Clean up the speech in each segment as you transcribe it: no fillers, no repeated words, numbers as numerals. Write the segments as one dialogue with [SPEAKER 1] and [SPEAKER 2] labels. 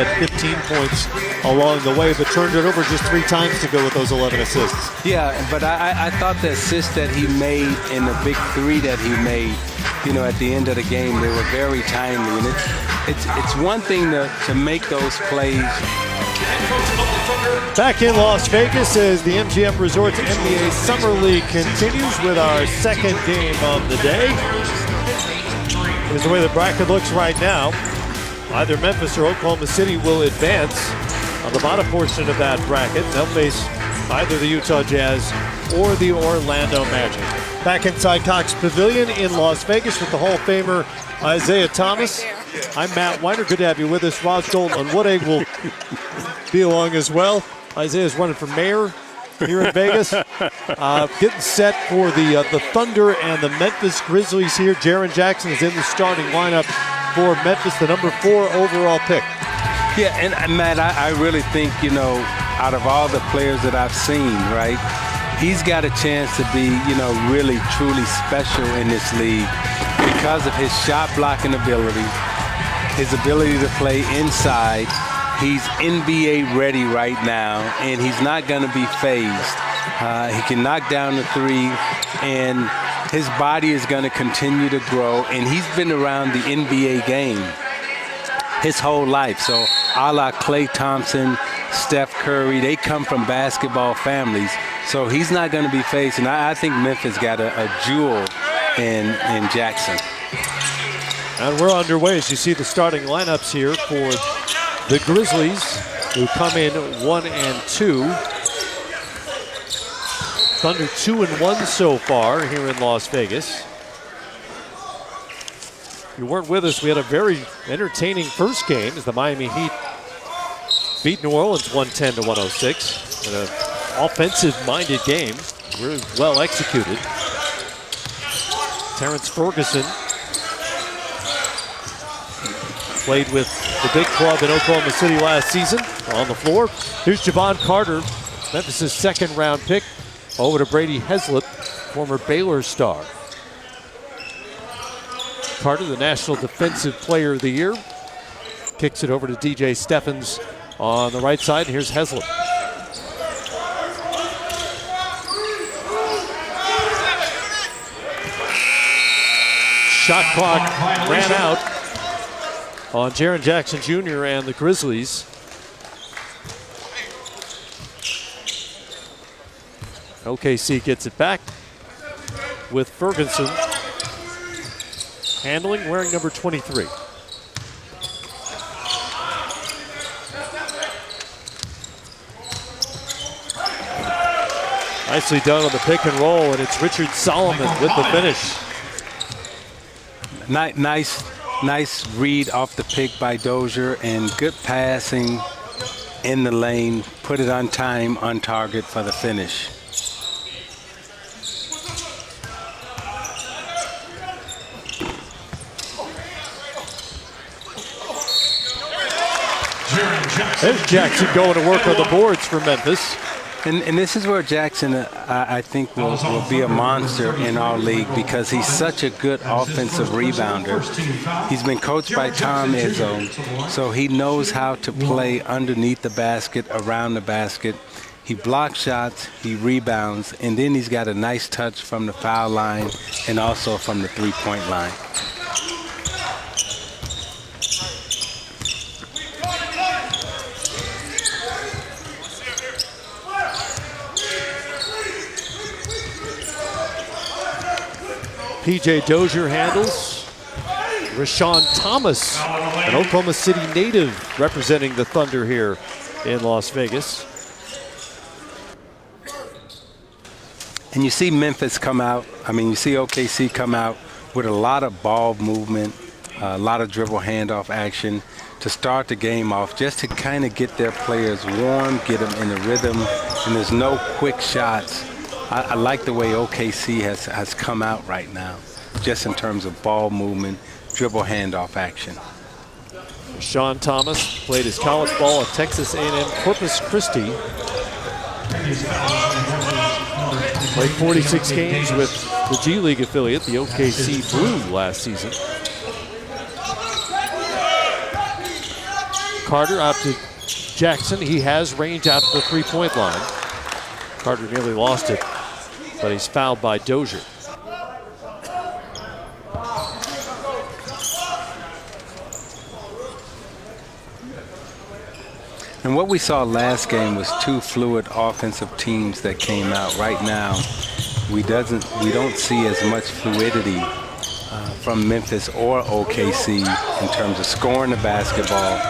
[SPEAKER 1] had 15 points along the way, but turned it over just 3 times to go with those 11 assists.
[SPEAKER 2] Yeah, but I thought the assists that he made and the big 3 that he made, you know, at the end of the game, they were very timely. And it's one thing to make those plays.
[SPEAKER 1] Back in Las Vegas as the MGM Resorts NBA Summer League continues with our second game of the day. Here's the way the bracket looks right now. Either Memphis or Oklahoma City will advance on the bottom portion of that bracket. They'll face either the Utah Jazz or the Orlando Magic. Back inside Cox Pavilion in Las Vegas with the Hall of Famer Isaiah Thomas. I'm Matt Weiner. Good to have you with us. Roz Dalton and Woodegg will be along as well. Isaiah's running for mayor here in Vegas. Getting set for the Thunder and the Memphis Grizzlies here. Jaren Jackson is in the starting lineup for Memphis, the number 4 overall pick.
[SPEAKER 2] Yeah, and Matt, I really think, you know, out of all the players that I've seen, right, he's got a chance to be, you know, really, truly special in this league because of his shot blocking ability, his ability to play inside. He's NBA ready right now, and he's not going to be phased. He can knock down the 3, and his body is going to continue to grow, and he's been around the NBA game his whole life. So a la Klay Thompson, Steph Curry, they come from basketball families. So he's not going to be phased, and I think Memphis got a jewel in Jackson.
[SPEAKER 1] And we're underway as you see the starting lineups here for the Grizzlies, who come in 1-2. Thunder 2-1 so far here in Las Vegas. If you weren't with us, we had a very entertaining first game as the Miami Heat beat New Orleans 110-106. In an offensive-minded game, really well executed. Terrence Ferguson played with the big club in Oklahoma City last season. On the floor, here's Javon Carter, Memphis' second-round pick, over to Brady Heslip, former Baylor star. Carter, the National Defensive Player of the Year, kicks it over to DJ Steffens on the right side. Here's Heslip. Shot clock ran out on Jaren Jackson Jr. and the Grizzlies. OKC gets it back with Ferguson handling, wearing number 23. Nicely done on the pick and roll, and it's Richard Solomon with the finish.
[SPEAKER 2] Nice read off the pick by Dozier, and good passing in the lane. Put it on time, on target for the finish.
[SPEAKER 1] There's Jackson going to work on the boards for Memphis.
[SPEAKER 2] And this is where Jackson, I think, will be a monster in our league because he's such a good offensive rebounder. He's been coached by Tom Izzo, so he knows how to play underneath the basket, around the basket. He blocks shots, he rebounds, and then he's got a nice touch from the foul line and also from the three-point line.
[SPEAKER 1] P.J. Dozier handles. Rashawn Thomas, an Oklahoma City native, representing the Thunder here in Las Vegas.
[SPEAKER 2] And you see Memphis come out, you see OKC come out with a lot of ball movement, a lot of dribble handoff action to start the game off, just to kind of get their players warm, get them in the rhythm, and there's no quick shots. I like the way OKC has come out right now, just in terms of ball movement, dribble handoff action.
[SPEAKER 1] Sean Thomas played his college ball at Texas A&M Corpus Christi. Played 46 games with the G League affiliate, the OKC Blue, last season. Carter out to Jackson. He has range out to the three-point line. Carter nearly lost it, but he's fouled by Dozier.
[SPEAKER 2] And what we saw last game was two fluid offensive teams that came out. Right now, we don't see as much fluidity from Memphis or OKC in terms of scoring the basketball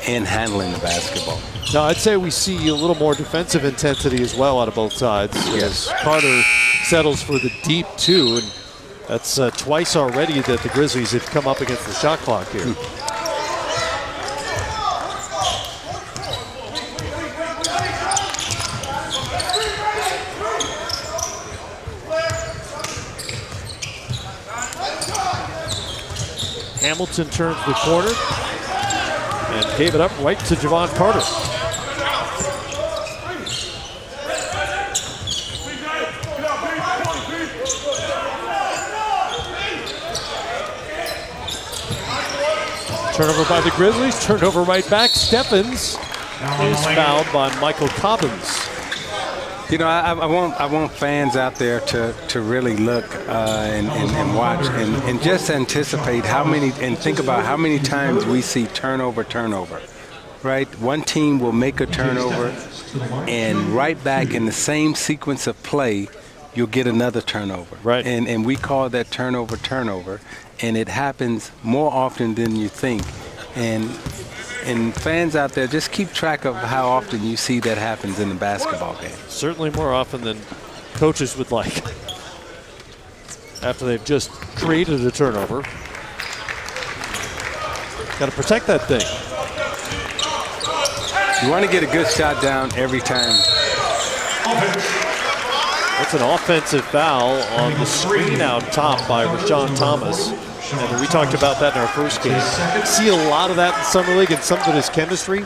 [SPEAKER 2] and handling the basketball.
[SPEAKER 1] No, I'd say we see a little more defensive intensity as well out of both sides.
[SPEAKER 2] Yes.
[SPEAKER 1] As Carter settles for the deep two, and that's twice already that the Grizzlies have come up against the shot clock here. Hamilton turns the corner and gave it up right to Javon Carter. Turnover by the Grizzlies, turnover right back. Stephens is fouled by Michael Cobbins.
[SPEAKER 2] You know, I want fans out there to really look and watch and just anticipate how many, and think about how many times we see turnover, right? One team will make a turnover, and right back in the same sequence of play, you'll get another turnover.
[SPEAKER 1] Right.
[SPEAKER 2] And we call that turnover, and it happens more often than you think. And fans out there, just keep track of how often you see that happens in the basketball game.
[SPEAKER 1] Certainly more often than coaches would like. After they've just created a turnover. Got to protect that thing.
[SPEAKER 2] You want to get a good shot down every time.
[SPEAKER 1] That's an offensive foul on the screen out top by Rashawn Thomas. And we talked about that in our first game. See a lot of that in Summer League, and some of it is chemistry.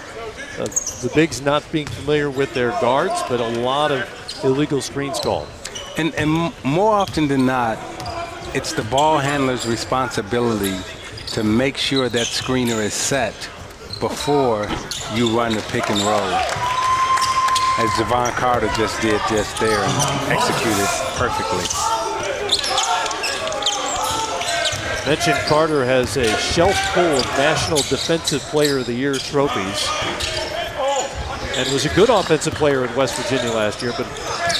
[SPEAKER 1] The bigs not being familiar with their guards, but a lot of illegal screens called.
[SPEAKER 2] And more often than not, it's the ball handler's responsibility to make sure that screener is set before you run the pick and roll, as Javon Carter just did just there and executed perfectly.
[SPEAKER 1] Mentioned Carter has a shelf full of National Defensive Player of the Year trophies and was a good offensive player in West Virginia last year, but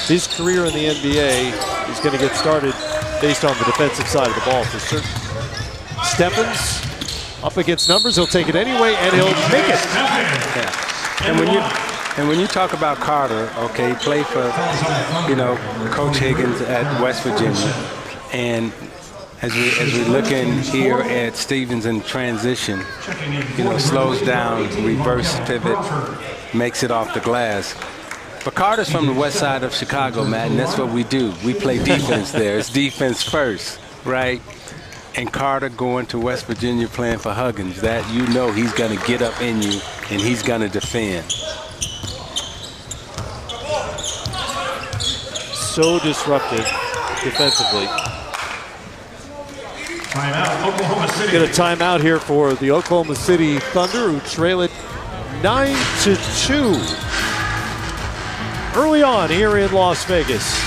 [SPEAKER 1] his career in the NBA is going to get started based on the defensive side of the ball for certain. Stephens up against numbers, he'll take it anyway, and he'll make it.
[SPEAKER 2] Yeah. And when you talk about Carter, okay, he played for, Coach Higgins at West Virginia, and as we look in here at Stevens in transition, slows down, reverse pivot, makes it off the glass. But Carter's from the west side of Chicago, Matt, and that's what we do. We play defense there. It's defense first, right? And Carter going to West Virginia playing for Huggins, that he's going to get up in you and he's going to defend.
[SPEAKER 1] So disruptive defensively.
[SPEAKER 3] Timeout, Oklahoma City.
[SPEAKER 1] Get a timeout here for the Oklahoma City Thunder, who trail it 9-2 early on here in Las Vegas.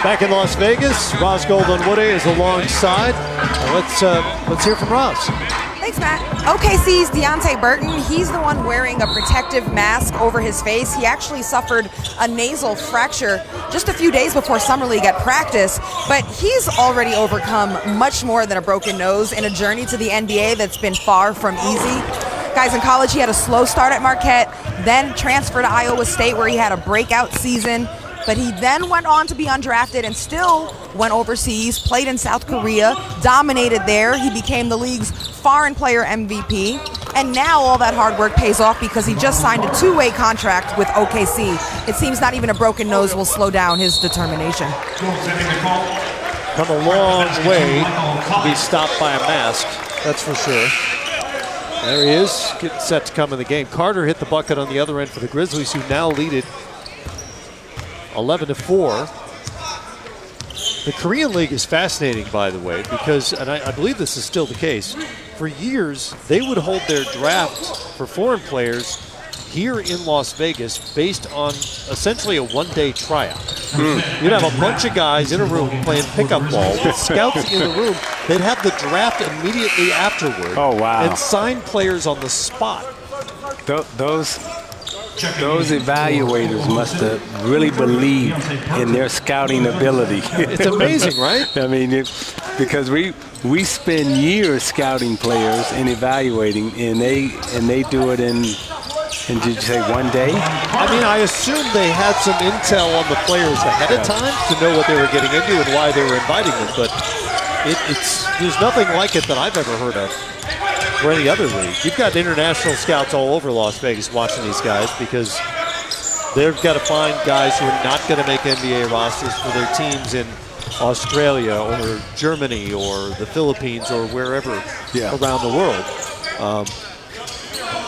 [SPEAKER 1] Back in Las Vegas, Roz Golden-Woode is alongside. Let's hear from Roz.
[SPEAKER 4] Thanks, Matt. OKC's Deonte Burton, he's the one wearing a protective mask over his face. He actually suffered a nasal fracture just a few days before Summer League at practice, but he's already overcome much more than a broken nose in a journey to the NBA that's been far from easy. Guys, in college, he had a slow start at Marquette, then transferred to Iowa State where he had a breakout season. But he then went on to be undrafted and still went overseas, played in South Korea, dominated there. He became the league's foreign player MVP. And now all that hard work pays off because he just signed a two-way contract with OKC. It seems not even a broken nose will slow down his determination.
[SPEAKER 1] Come a long way to be stopped by a mask. That's for sure. There he is, getting set to come in the game. Carter hit the bucket on the other end for the Grizzlies, who now lead it 11-4. The Korean League is fascinating, by the way, because, and I believe this is still the case, for years they would hold their draft for foreign players here in Las Vegas based on essentially a one-day tryout. You'd have a bunch of guys in a room playing pickup ball with scouts in the room. They'd have the draft immediately afterward.
[SPEAKER 2] Oh, wow.
[SPEAKER 1] And sign players on the spot.
[SPEAKER 2] Those evaluators must have really believed in their scouting ability.
[SPEAKER 1] It's amazing, right?
[SPEAKER 2] I mean, because we spend years scouting players and evaluating, and they do it in did you say one day?
[SPEAKER 1] I mean, I assume they had some intel on the players ahead of time to know what they were getting into and why they were inviting them, but there's nothing like it that I've ever heard of for any other league. You've got international scouts all over Las Vegas watching these guys because they've got to find guys who are not going to make NBA rosters for their teams in Australia or Germany or the Philippines or wherever around the world.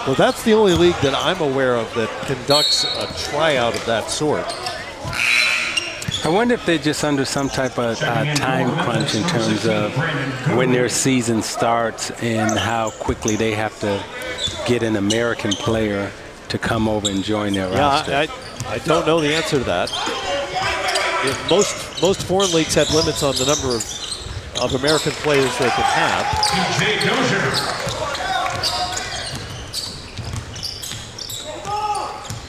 [SPEAKER 1] Well, that's the only league that I'm aware of that conducts a tryout of that sort.
[SPEAKER 2] I wonder if they're just under some type of time crunch in terms of when their season starts and how quickly they have to get an American player to come over and join their roster.
[SPEAKER 1] I don't know the answer to that. Most foreign leagues have limits on the number of American players they can have.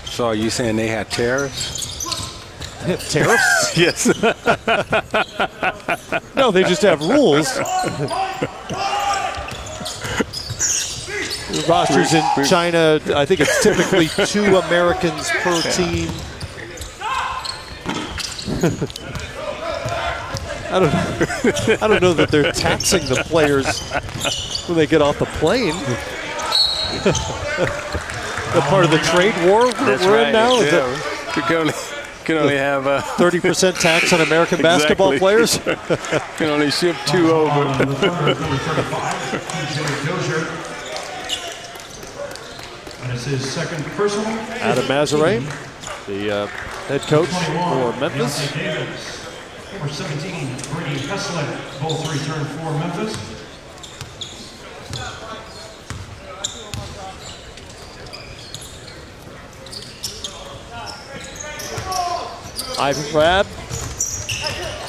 [SPEAKER 2] So are you saying they have tariffs?
[SPEAKER 1] Tariffs?
[SPEAKER 2] Yes.
[SPEAKER 1] No, they just have rules. Rosters in China, I think it's typically 2 Americans per team. I don't know that they're taxing the players when they get off the plane. The part of the trade war we're in now?
[SPEAKER 2] You can only have
[SPEAKER 1] 30% tax on American basketball players?
[SPEAKER 2] Can only ship 2 over.
[SPEAKER 3] And it's his second personal.
[SPEAKER 1] Adam Mazare, the head coach for Memphis.
[SPEAKER 3] Number 17, Brady Heslett, both return for Memphis.
[SPEAKER 1] Ivan Crabb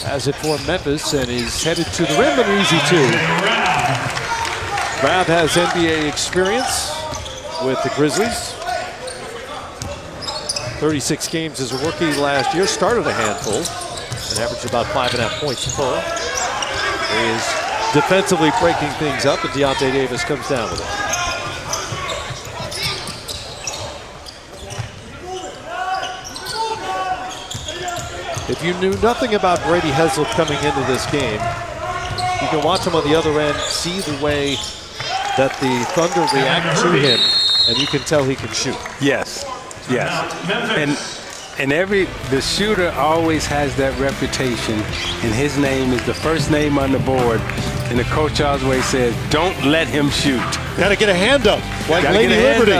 [SPEAKER 1] has it for Memphis and is headed to the rim, and easy two. Crabb has NBA experience with the Grizzlies. 36 games as a rookie last year, started a handful, and averaged about 5.5 points per. He is defensively breaking things up, and Deontay Davis comes down with it. If you knew nothing about Brady Heslett coming into this game, you can watch him on the other end, see the way that the Thunder react to him, and you can tell he can shoot.
[SPEAKER 2] Yes. And the shooter always has that reputation, and his name is the first name on the board. And the coach always says, "Don't let him shoot."
[SPEAKER 1] Got to get a hand up, like Lady Liberty.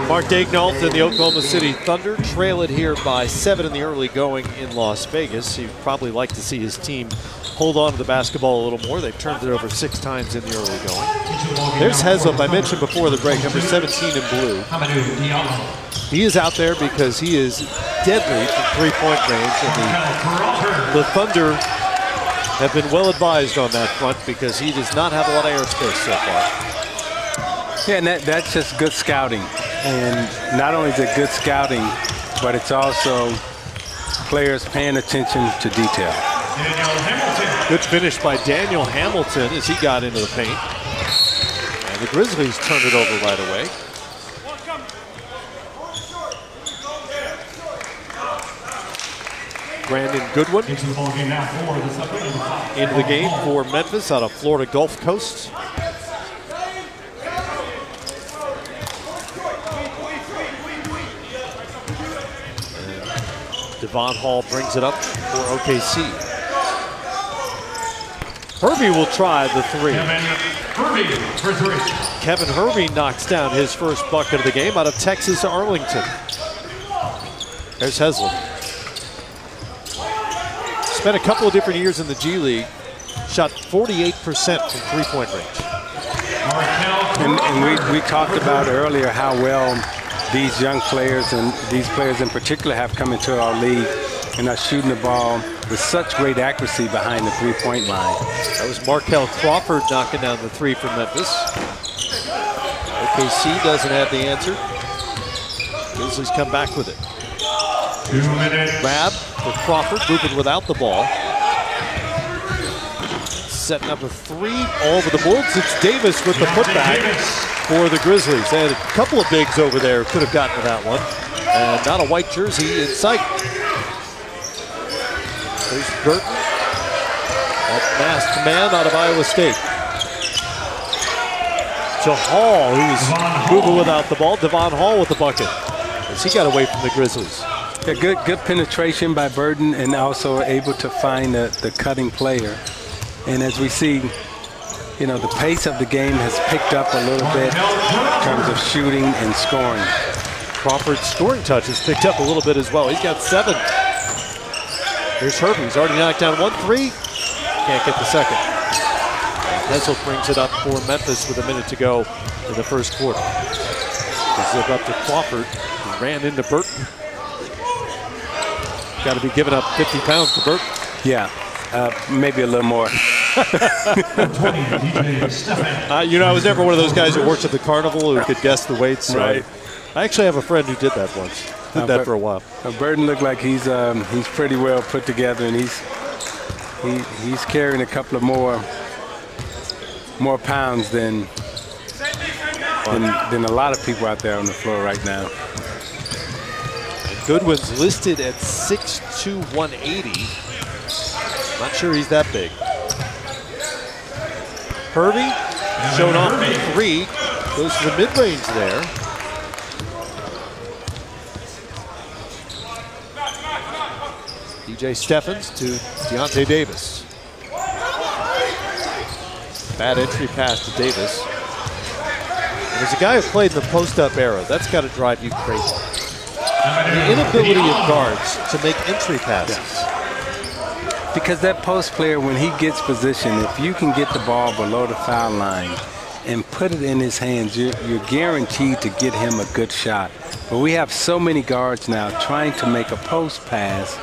[SPEAKER 1] Mark Daignault and the Oklahoma City Thunder trail it here by 7 in the early going in Las Vegas. You'd probably like to see his team hold on to the basketball a little more. They've turned it over 6 times in the early going. There's Heslett, I mentioned before the break, number 17 in blue. He is out there because he is deadly from three-point range, and the Thunder have been well advised on that front because he does not have a lot of airspace so far.
[SPEAKER 2] Yeah, and that's just good scouting. And not only is it good scouting, but it's also players paying attention to detail.
[SPEAKER 1] Good finish by Daniel Hamilton as he got into the paint. And the Grizzlies turned it over right away. Brandon Goodwin into the game for Memphis out of Florida Gulf Coast. Devon Hall brings it up for OKC. Hervey will try the three.
[SPEAKER 3] Hervey for three.
[SPEAKER 1] Kevin Hervey knocks down his first bucket of the game out of Texas Arlington. There's Heslin. Spent a couple of different years in the G League. Shot 48% from three-point range.
[SPEAKER 2] And we talked about earlier how well these young players and these players in particular have come into our league and are shooting the ball with such great accuracy behind the three-point line.
[SPEAKER 1] That was Markel Crawford knocking down the three from Memphis. OKC doesn't have the answer. Grizzlies come back with it.
[SPEAKER 3] 2 minutes.
[SPEAKER 1] Grab for Crawford, moving without the ball. Setting up a three all over the boards. It's Davis with the putback for the Grizzlies. They had a couple of bigs over there, could have gotten to that one. And not a white jersey in sight. There's Burton, that masked man out of Iowa State. To Hall, who's moving without the ball. Devon Hall with the bucket as he got away from the Grizzlies.
[SPEAKER 2] Yeah, good penetration by Burton and also able to find the cutting player. And as we see, you know, the pace of the game has picked up a little bit in terms of shooting and scoring.
[SPEAKER 1] Crawford's scoring touch has picked up a little bit as well. He's got 7. Here's Hervey. He's already knocked down 1 3. Can't get the second. Hessel brings it up for Memphis with a minute to go in the first quarter. Gives it up to Crawford, who ran into Burton. Got to be giving up 50 pounds to Burton.
[SPEAKER 2] Yeah, maybe a little more.
[SPEAKER 1] You know, I was never one of those guys who works at the carnival who could guess the weights. So
[SPEAKER 2] right.
[SPEAKER 1] I actually have a friend who did that once. Did that for a while.
[SPEAKER 2] Burton looked like he's pretty well put together, and he's carrying a couple of more pounds than a lot of people out there on the floor right now.
[SPEAKER 1] Goodwin's listed at 6'2", 180. Not sure he's that big. Hervey showing off the three. Goes to the mid-range there. DJ Steffens to Deontay Davis. Bad entry pass to Davis. And as a guy who played in the post-up era, that's got to drive you crazy. The inability of guards to make entry passes.
[SPEAKER 2] Because that post player, when he gets positioned, if you can get the ball below the foul line and put it in his hands, you're guaranteed to get him a good shot. But we have so many guards now trying to make a post pass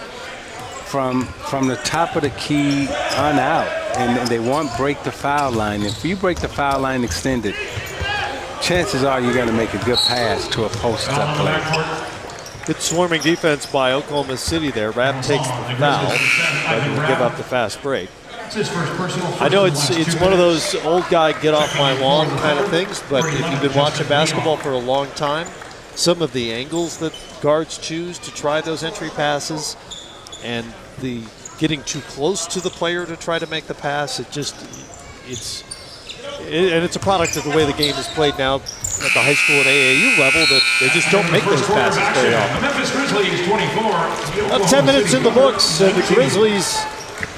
[SPEAKER 2] from the top of the key on out, and they won't break the foul line. If you break the foul line extended, chances are you're going to make a good pass to a post-up player.
[SPEAKER 1] Good swarming defense by Oklahoma City there. Rapp takes the foul, but will give up the fast break. I know it's one of those old guy get off my lawn kind of things, but if you've been watching basketball for a long time, some of the angles that guards choose to try those entry passes and the getting too close to the player to try to make the pass, it's a product of the way the game is played now at the high school and AAU level, that they just don't make those passes very often.
[SPEAKER 3] Memphis Grizzlies 24.
[SPEAKER 1] About 10 minutes in the books, and the Grizzlies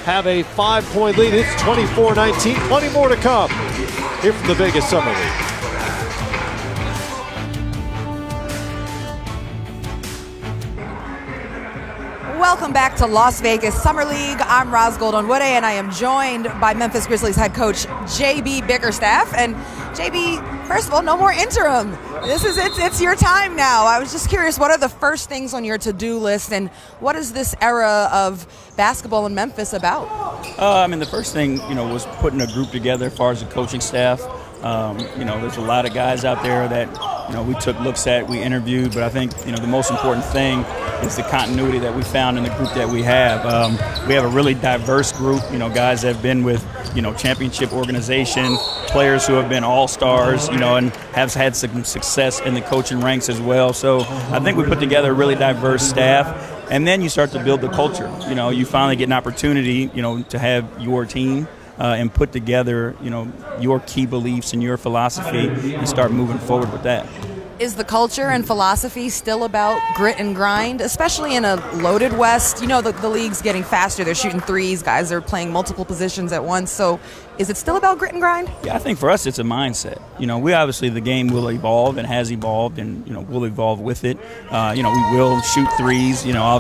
[SPEAKER 1] have a 5-point lead. It's 24-19. Plenty more to come here from the Vegas Summer League.
[SPEAKER 4] Welcome back to Las Vegas Summer League. I'm Roz Goldon-Woode, and I am joined by Memphis Grizzlies head coach J.B. Bickerstaff. And J.B., first of all, no more interim. It's your time now. I was just curious, what are the first things on your to-do list, and what is this era of basketball in Memphis about?
[SPEAKER 5] The first thing, was putting a group together as far as the coaching staff. There's a lot of guys out there that, we took looks at, we interviewed, but I think, the most important thing is the continuity that we found in the group that we have. We have a really diverse group, guys that have been with, championship organization, players who have been all-stars, and have had some success in the coaching ranks as well. So I think we put together a really diverse staff. And then you start to build the culture. You finally get an opportunity, to have your team and put together, your key beliefs and your philosophy and start moving forward with that.
[SPEAKER 4] Is the culture and philosophy still about grit and grind, especially in a loaded West? You know, the league's getting faster. They're shooting threes. Guys are playing multiple positions at once. So is it still about grit and grind?
[SPEAKER 5] Yeah, I think for us it's a mindset. You know, we obviously, the game will evolve and has evolved, and, you know, we'll evolve with it. You know, we will shoot threes. You know,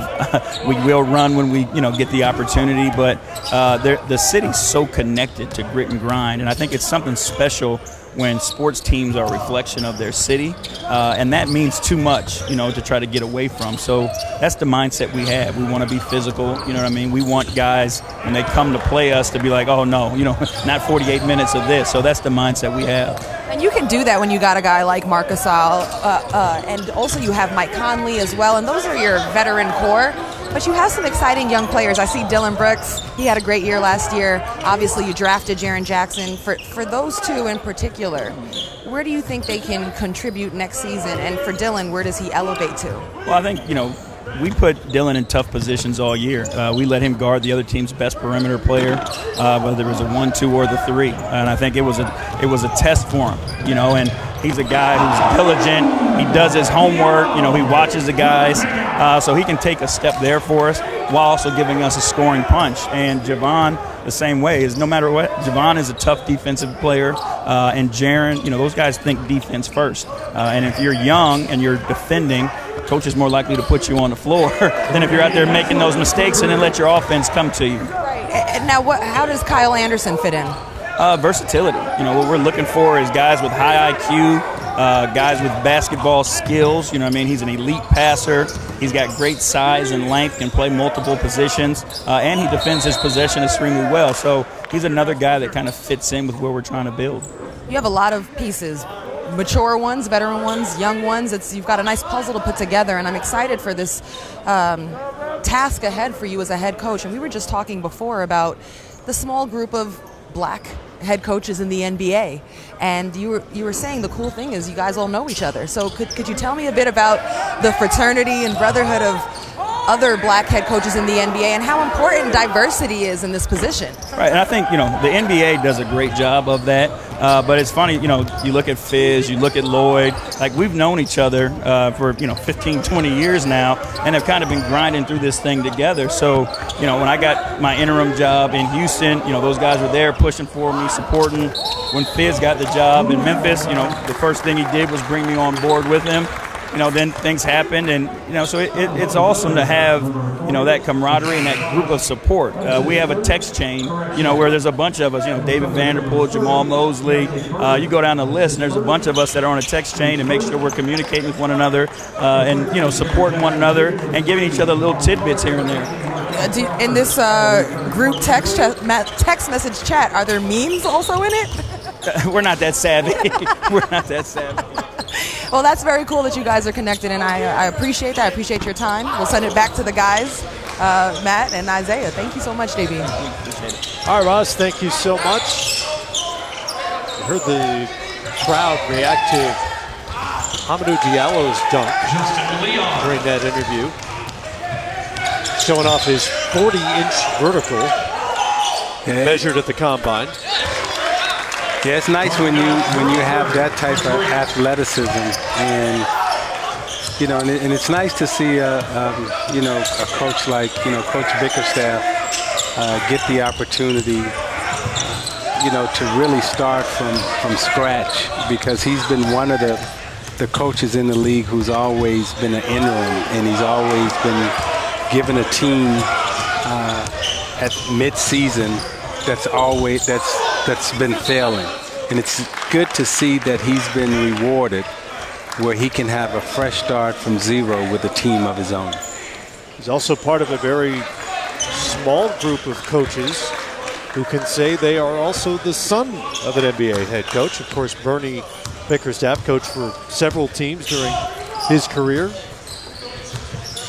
[SPEAKER 5] we will run when we, you know, get the opportunity. But the city's so connected to grit and grind, and I think it's something special when sports teams are a reflection of their city, and that means too much, you know, to try to get away from. So that's the mindset we have. We want to be physical, you know what I mean? We want guys, when they come to play us, to be like, oh no, you know, not 48 minutes of this. So that's the mindset we have.
[SPEAKER 4] And you can do that when you got a guy like Marc Gasol, and also you have Mike Conley as well, and those are your veteran core. But you have some exciting young players. I see Dylan Brooks. He had a great year last year. Obviously, you drafted Jaren Jackson. For those two in particular, where do you think they can contribute next season? And for Dylan, where does he elevate to?
[SPEAKER 5] Well, I think, you know, we put Dylan in tough positions all year. We let him guard the other team's best perimeter player, whether it was a 1, 2, or the 3. And I think it was a test for him, you know, and he's a guy who's diligent. He does his homework. You know, he watches the guys. So he can take a step there for us while also giving us a scoring punch. And Javon, the same way, is no matter what, Javon is a tough defensive player. And Jaren, you know, those guys think defense first. And if you're young and you're defending, coach is more likely to put you on the floor than if you're out there making those mistakes and then let your offense come to you.
[SPEAKER 4] Right. And now, how does Kyle Anderson fit in?
[SPEAKER 5] Versatility. You know, what we're looking for is guys with high IQ, guys with basketball skills. You know what I mean? He's an elite passer. He's got great size and length, can play multiple positions, and he defends his possession extremely well. So he's another guy that kind of fits in with where we're trying to build.
[SPEAKER 4] You have a lot of pieces. Mature ones, veteran ones, young ones. You've got a nice puzzle to put together, and I'm excited for this task ahead for you as a head coach. And we were just talking before about the small group of black head coaches in the NBA, and you were saying the cool thing is you guys all know each other. So could you tell me a bit about the fraternity and brotherhood of other black head coaches in the NBA and how important diversity is in this position?
[SPEAKER 5] Right, and I think, you know, the NBA does a great job of that. But it's funny, you know, you look at Fizz, you look at Lloyd, like we've known each other for, you know, 15, 20 years now and have kind of been grinding through this thing together. So, you know, when I got my interim job in Houston, you know, those guys were there pushing for me, supporting. When Fizz got the job in Memphis, you know, the first thing he did was bring me on board with him. You know, then things happened, and, you know, so it's awesome to have, you know, that camaraderie and that group of support. We have a text chain, you know, where there's a bunch of us, you know, David Vanderpool, Jamal Mosley. You go down the list, and there's a bunch of us that are on a text chain and make sure we're communicating with one another and, you know, supporting one another and giving each other little tidbits here and there.
[SPEAKER 4] In this group text message chat, are there memes also in it?
[SPEAKER 5] We're not that savvy. We're not that savvy.
[SPEAKER 4] Well, that's very cool that you guys are connected, and I appreciate that. I appreciate your time. We'll send it back to the guys, Matt and Isaiah. Thank you so much, JB.
[SPEAKER 5] Appreciate it.
[SPEAKER 1] All right, Ross, thank you so much. You heard the crowd react to Hamidou Diallo's dunk during that interview. Showing off his 40-inch vertical measured at the combine.
[SPEAKER 2] Yeah, it's nice when you have that type of athleticism, and you know, and it's nice to see you know, a coach like, you know, Coach Bickerstaff get the opportunity, you know, to really start from scratch, because he's been one of the coaches in the league who's always been an interim, and he's always been given a team at mid-season that's been failing. And it's good to see that he's been rewarded where he can have a fresh start from zero with a team of his own.
[SPEAKER 1] He's also part of a very small group of coaches who can say they are also the son of an NBA head coach. Of course, Bernie Bickerstaff coached for several teams during his career.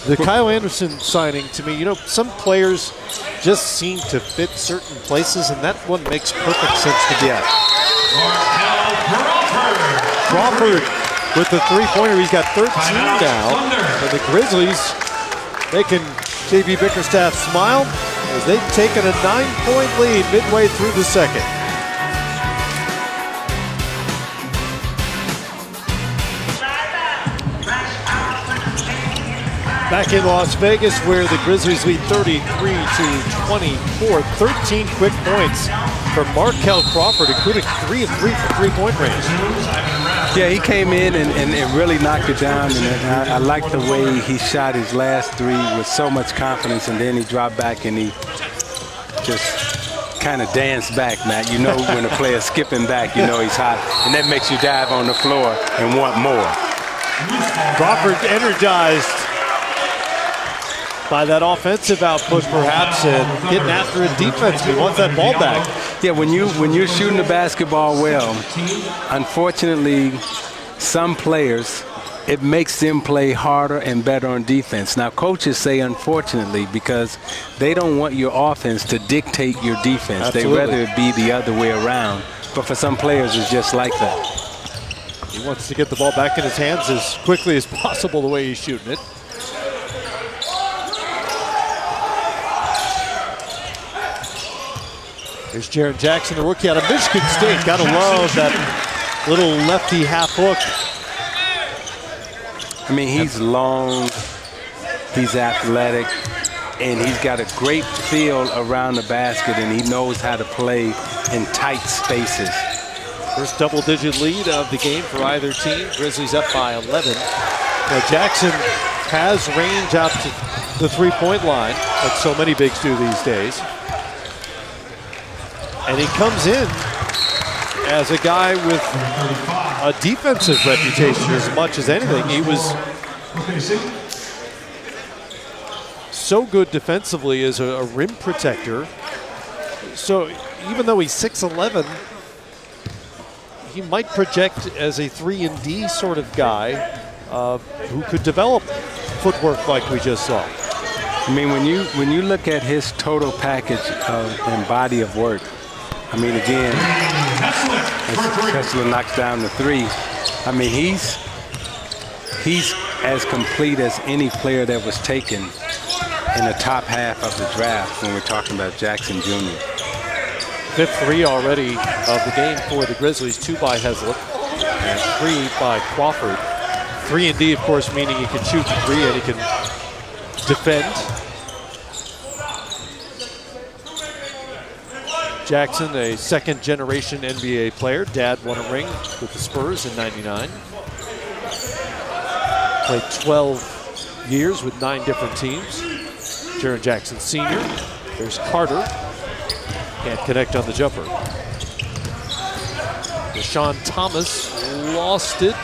[SPEAKER 1] The Kyle Anderson signing, to me, you know, some players just seem to fit certain places, and that one makes perfect sense to get. Crawford with the three-pointer. He's got 13 now. And the Grizzlies making JB Bickerstaff smile as they've taken a 9-point lead midway through the second. Back in Las Vegas, where the Grizzlies lead 33-24. 13 quick points for Markel Crawford, including 3 of 3 from three-point range.
[SPEAKER 2] Yeah, he came in and really knocked it down, and I like the way he shot his last 3 with so much confidence, and then he dropped back and he just kind of danced back, Matt. You know when a player's skipping back, you know he's hot, and that makes you dive on the floor and want more.
[SPEAKER 1] Crawford energized by that offensive output, perhaps, and getting after it defensively. He wants that ball back.
[SPEAKER 2] Yeah, when you're shooting the basketball well, unfortunately, some players, it makes them play harder and better on defense. Now, coaches say unfortunately because they don't want your offense to dictate your defense.
[SPEAKER 1] Absolutely.
[SPEAKER 2] They'd rather it be the other way around. But for some players, it's just like that.
[SPEAKER 1] He wants to get the ball back in his hands as quickly as possible the way he's shooting it. Here's Jaren Jackson, the rookie out of Michigan State. Gotta love that little lefty half hook.
[SPEAKER 2] I mean, he's long, he's athletic, and he's got a great feel around the basket, and he knows how to play in tight spaces.
[SPEAKER 1] First double-digit lead of the game for either team. Grizzlies up by 11. Now Jackson has range out to the three-point line, like so many bigs do these days. And he comes in as a guy with a defensive reputation as much as anything. He was so good defensively as a rim protector. So even though he's 6'11", he might project as a 3-and-D sort of guy who could develop footwork like we just saw.
[SPEAKER 2] I mean, when you look at his total package and body of work, I mean, again, as Tesla knocks down the 3, I mean, he's as complete as any player that was taken in the top half of the draft when we're talking about Jackson Jr.
[SPEAKER 1] 5th 3 already of the game for the Grizzlies, 2 by Heslop and 3 by Crawford. 3-and-D, of course, meaning he can shoot the 3 and he can defend. Jackson, a second-generation NBA player. Dad won a ring with the Spurs in '99. Played 12 years with 9 different teams. Jaren Jackson Sr. There's Carter. Can't connect on the jumper. Deshaun Thomas lost it.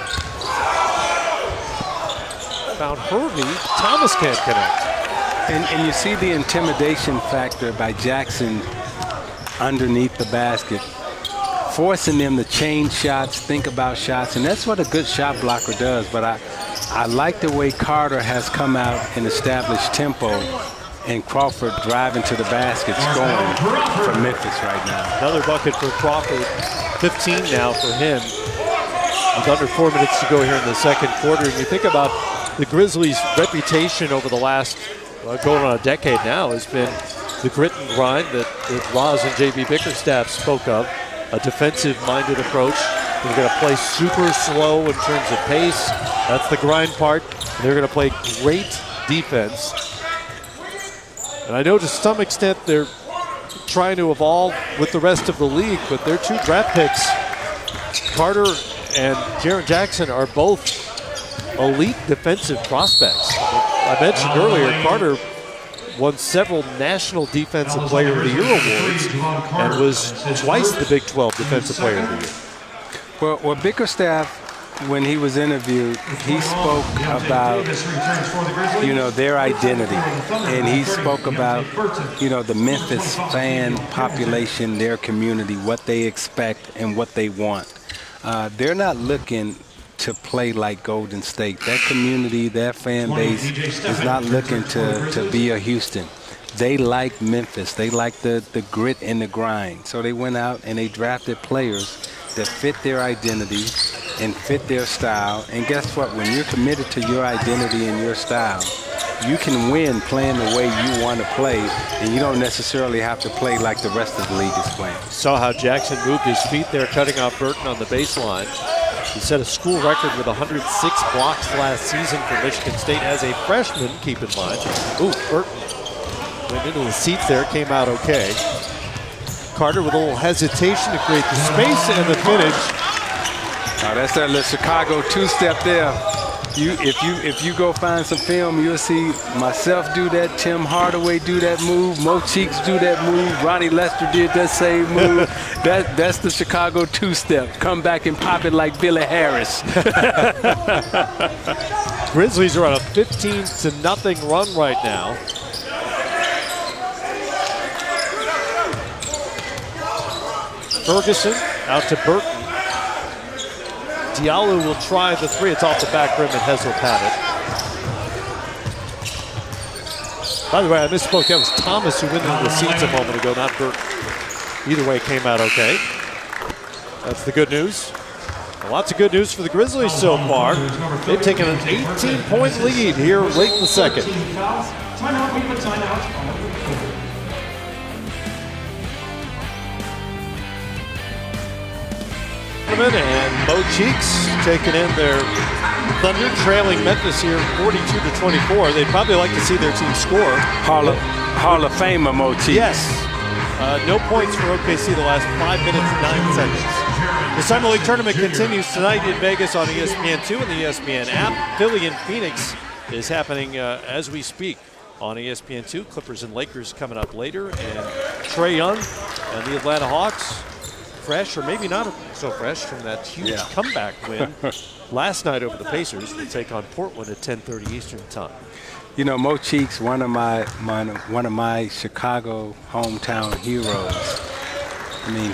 [SPEAKER 1] Found Hervey. Thomas can't connect.
[SPEAKER 2] And you see the intimidation factor by Jackson underneath the basket, forcing them to change shots, think about shots, and that's what a good shot blocker does. But I like the way Carter has come out and established tempo, and Crawford driving to the basket, scoring for Memphis right now.
[SPEAKER 1] Another bucket for Crawford, 15 now for him. With under 4 minutes to go here in the second quarter. And you think about the Grizzlies' reputation over the last, going on a decade now, has been the grit and grind that Roz and J.B. Bickerstaff spoke of, a defensive-minded approach. They're going to play super slow in terms of pace. That's the grind part. They're going to play great defense. And I know to some extent they're trying to evolve with the rest of the league, but their 2 draft picks, Carter and Jaren Jackson, are both elite defensive prospects. I mentioned earlier, Carter won several National Defensive Player of the Year awards and was twice the Big 12 Defensive Player of the Year.
[SPEAKER 2] Well, Bickerstaff, when he was interviewed, he spoke about, their identity. And he spoke about, the Memphis fan population, their community, what they expect and what they want. They're not looking to play like Golden State. That community, that fan base is not looking to be a Houston. They like Memphis. They like the grit and the grind. So they went out and they drafted players that fit their identity and fit their style. And guess what? When you're committed to your identity and your style, you can win playing the way you want to play, and you don't necessarily have to play like the rest of the league is playing.
[SPEAKER 1] Saw how Jackson moved his feet there, cutting off Burton on the baseline. He set a school record with 106 blocks last season for Michigan State as a freshman, keep in mind. Ooh, Burton went into the seats there, came out okay. Carter with a little hesitation to create the space and the finish.
[SPEAKER 2] Now that's that little Chicago two-step there. If you go find some film, you'll see myself do that, Tim Hardaway do that move, Mo Cheeks do that move, Ronnie Lester did that same move. That's the Chicago two-step. Come back and pop it like Billy Harris.
[SPEAKER 1] Grizzlies are on a 15-0 run right now. Ferguson out to Burton. Diallo will try the three. It's off the back rim and Heslop had it. By the way, I misspoke. That was Thomas who went into the seats a moment ago, not Burton. Either way, came out okay. That's the good news. Lots of good news for the Grizzlies so far. They've taken an 18-point lead here late in the second.
[SPEAKER 3] Timeout, we put timeout.
[SPEAKER 1] And Mo Cheeks taking in their Thunder, trailing Memphis here 42-24. They'd probably like to see their team score.
[SPEAKER 2] Hall of Famer Mo Cheeks.
[SPEAKER 1] Yes. No points for OKC the last 5 minutes, 9 seconds. The Summer League tournament continues tonight in Vegas on ESPN2 and the ESPN app. Philly and Phoenix is happening as we speak on ESPN2. Clippers and Lakers coming up later. And Trae Young and the Atlanta Hawks, fresh or maybe not so fresh from that huge comeback win last night over the Pacers, will take on Portland at 10:30 Eastern time.
[SPEAKER 2] You know, Mo Cheeks, one of my Chicago hometown heroes. I mean,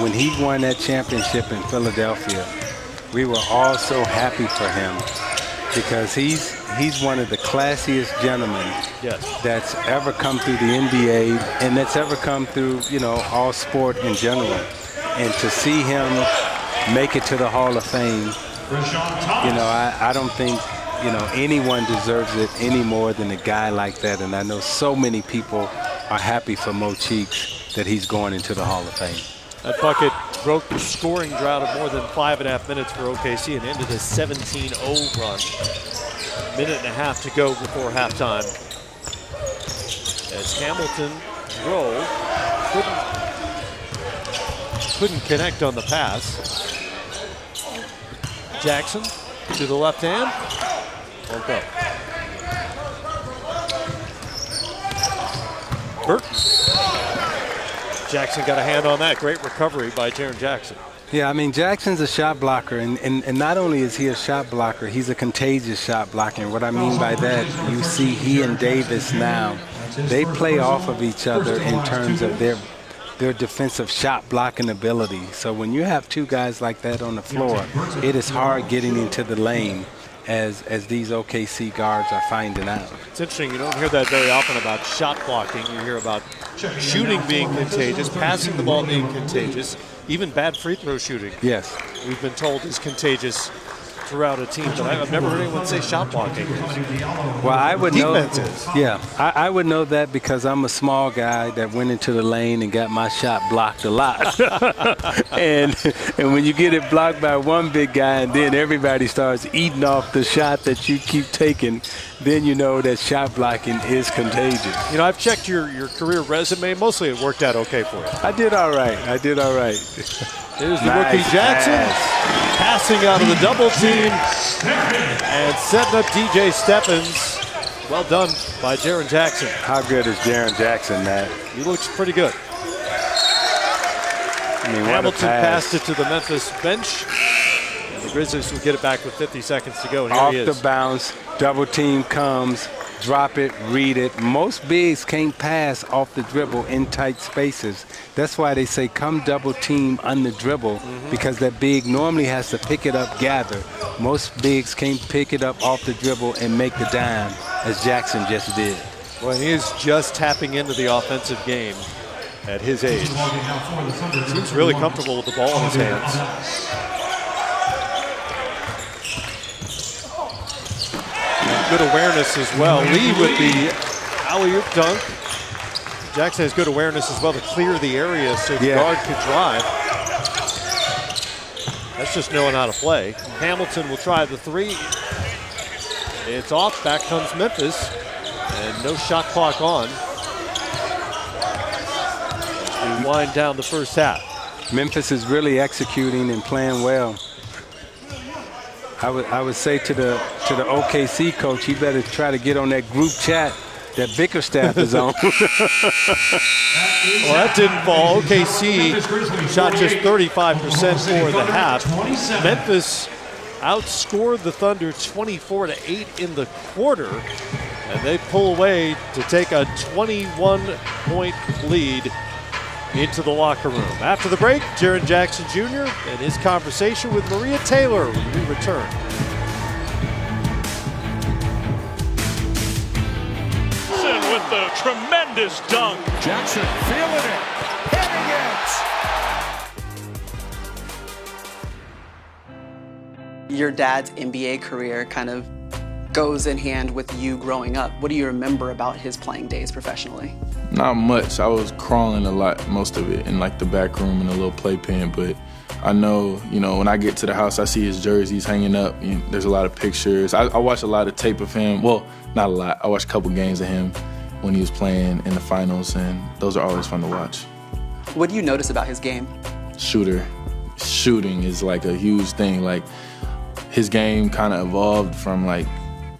[SPEAKER 2] when he won that championship in Philadelphia, we were all so happy for him because he's one of the classiest gentlemen that's ever come through the NBA and that's ever come through, you know, all sport in general. And to see him make it to the Hall of Fame, you know, I don't think, you know, anyone deserves it any more than a guy like that. And I know so many people are happy for Mo Cheeks that he's going into the Hall of Fame.
[SPEAKER 1] That bucket broke the scoring drought of more than 5.5 minutes for OKC and ended a 17-0 run. Minute and a half to go before halftime. As Hamilton drove, couldn't connect on the pass. Jackson to the left hand. Won't go. Burton. Jackson got a hand on that. Great recovery by Jaren Jackson.
[SPEAKER 2] Yeah, I mean, Jackson's a shot blocker, and not only is he a shot blocker, he's a contagious shot blocker. And what I mean by that, you see he and Davis now, they play off of each other in terms of their defensive shot blocking ability. So when you have two guys like that on the floor, it is hard getting into the lane as these OKC guards are finding out.
[SPEAKER 1] It's interesting, you don't hear that very often about shot blocking. You hear about shooting being contagious, passing the ball being contagious, even bad free throw shooting.
[SPEAKER 2] Yes.
[SPEAKER 1] We've been told is contagious throughout a team, but I've never heard anyone say shot blocking.
[SPEAKER 2] Well, I would know.
[SPEAKER 1] Defense is.
[SPEAKER 2] Yeah, I would know that because I'm a small guy that went into the lane and got my shot blocked a lot. and when you get it blocked by one big guy and then everybody starts eating off the shot that you keep taking, then you know that shot blocking is contagious.
[SPEAKER 1] You know, I've checked your career resume. Mostly it worked out okay for you.
[SPEAKER 2] I did all right.
[SPEAKER 1] There's the rookie Jackson passing out of the double team and setting up DJ Stephens. Well done by Jaren Jackson.
[SPEAKER 2] How good is Jaren Jackson, Matt?
[SPEAKER 1] He looks pretty good.
[SPEAKER 2] I mean,
[SPEAKER 1] Hamilton passed it to the Memphis bench. And the Grizzlies will get it back with 50 seconds to go. And here he is.
[SPEAKER 2] Off the bounce, double team comes, drop it, read it. Most bigs can't pass off the dribble in tight spaces. That's why they say come double team on the dribble, because that big normally has to pick it up, gather. Most bigs can't pick it up off the dribble and make the dime, as Jackson just did.
[SPEAKER 1] Well, he is just tapping into the offensive game at his age. Seems really comfortable with the ball in his hands. Good awareness as well. Lee with the alley-oop dunk. Jackson has good awareness as well to clear the area so the guard could drive. That's just knowing how to play. Hamilton will try the three. It's off. Back comes Memphis. And no shot clock on. As we wind down the first half.
[SPEAKER 2] Memphis is really executing and playing well. I would say to the OKC coach, he better try to get on that group chat that Bickerstaff is on.
[SPEAKER 1] Well, that didn't fall. OKC shot just 35% for the half. Memphis outscored the Thunder 24-8 in the quarter, and they pull away to take a 21-point lead into the locker room. After the break, Jaren Jackson Jr. and his conversation with Maria Taylor when we return.
[SPEAKER 6] With the tremendous dunk.
[SPEAKER 7] Jackson feeling it, hitting it.
[SPEAKER 8] Your dad's NBA career kind of goes in hand with you growing up. What do you remember about his playing days professionally?
[SPEAKER 9] Not much. I was crawling a lot, most of it, in like the back room and a little playpen. But I know, when I get to the house, I see his jerseys hanging up. There's a lot of pictures. I watch a lot of tape of him. Well, not a lot. I watched a couple games of him when he was playing in the finals, and those are always fun to watch.
[SPEAKER 8] What do you notice about his game?
[SPEAKER 9] Shooting is like a huge thing. Like, his game kind of evolved from like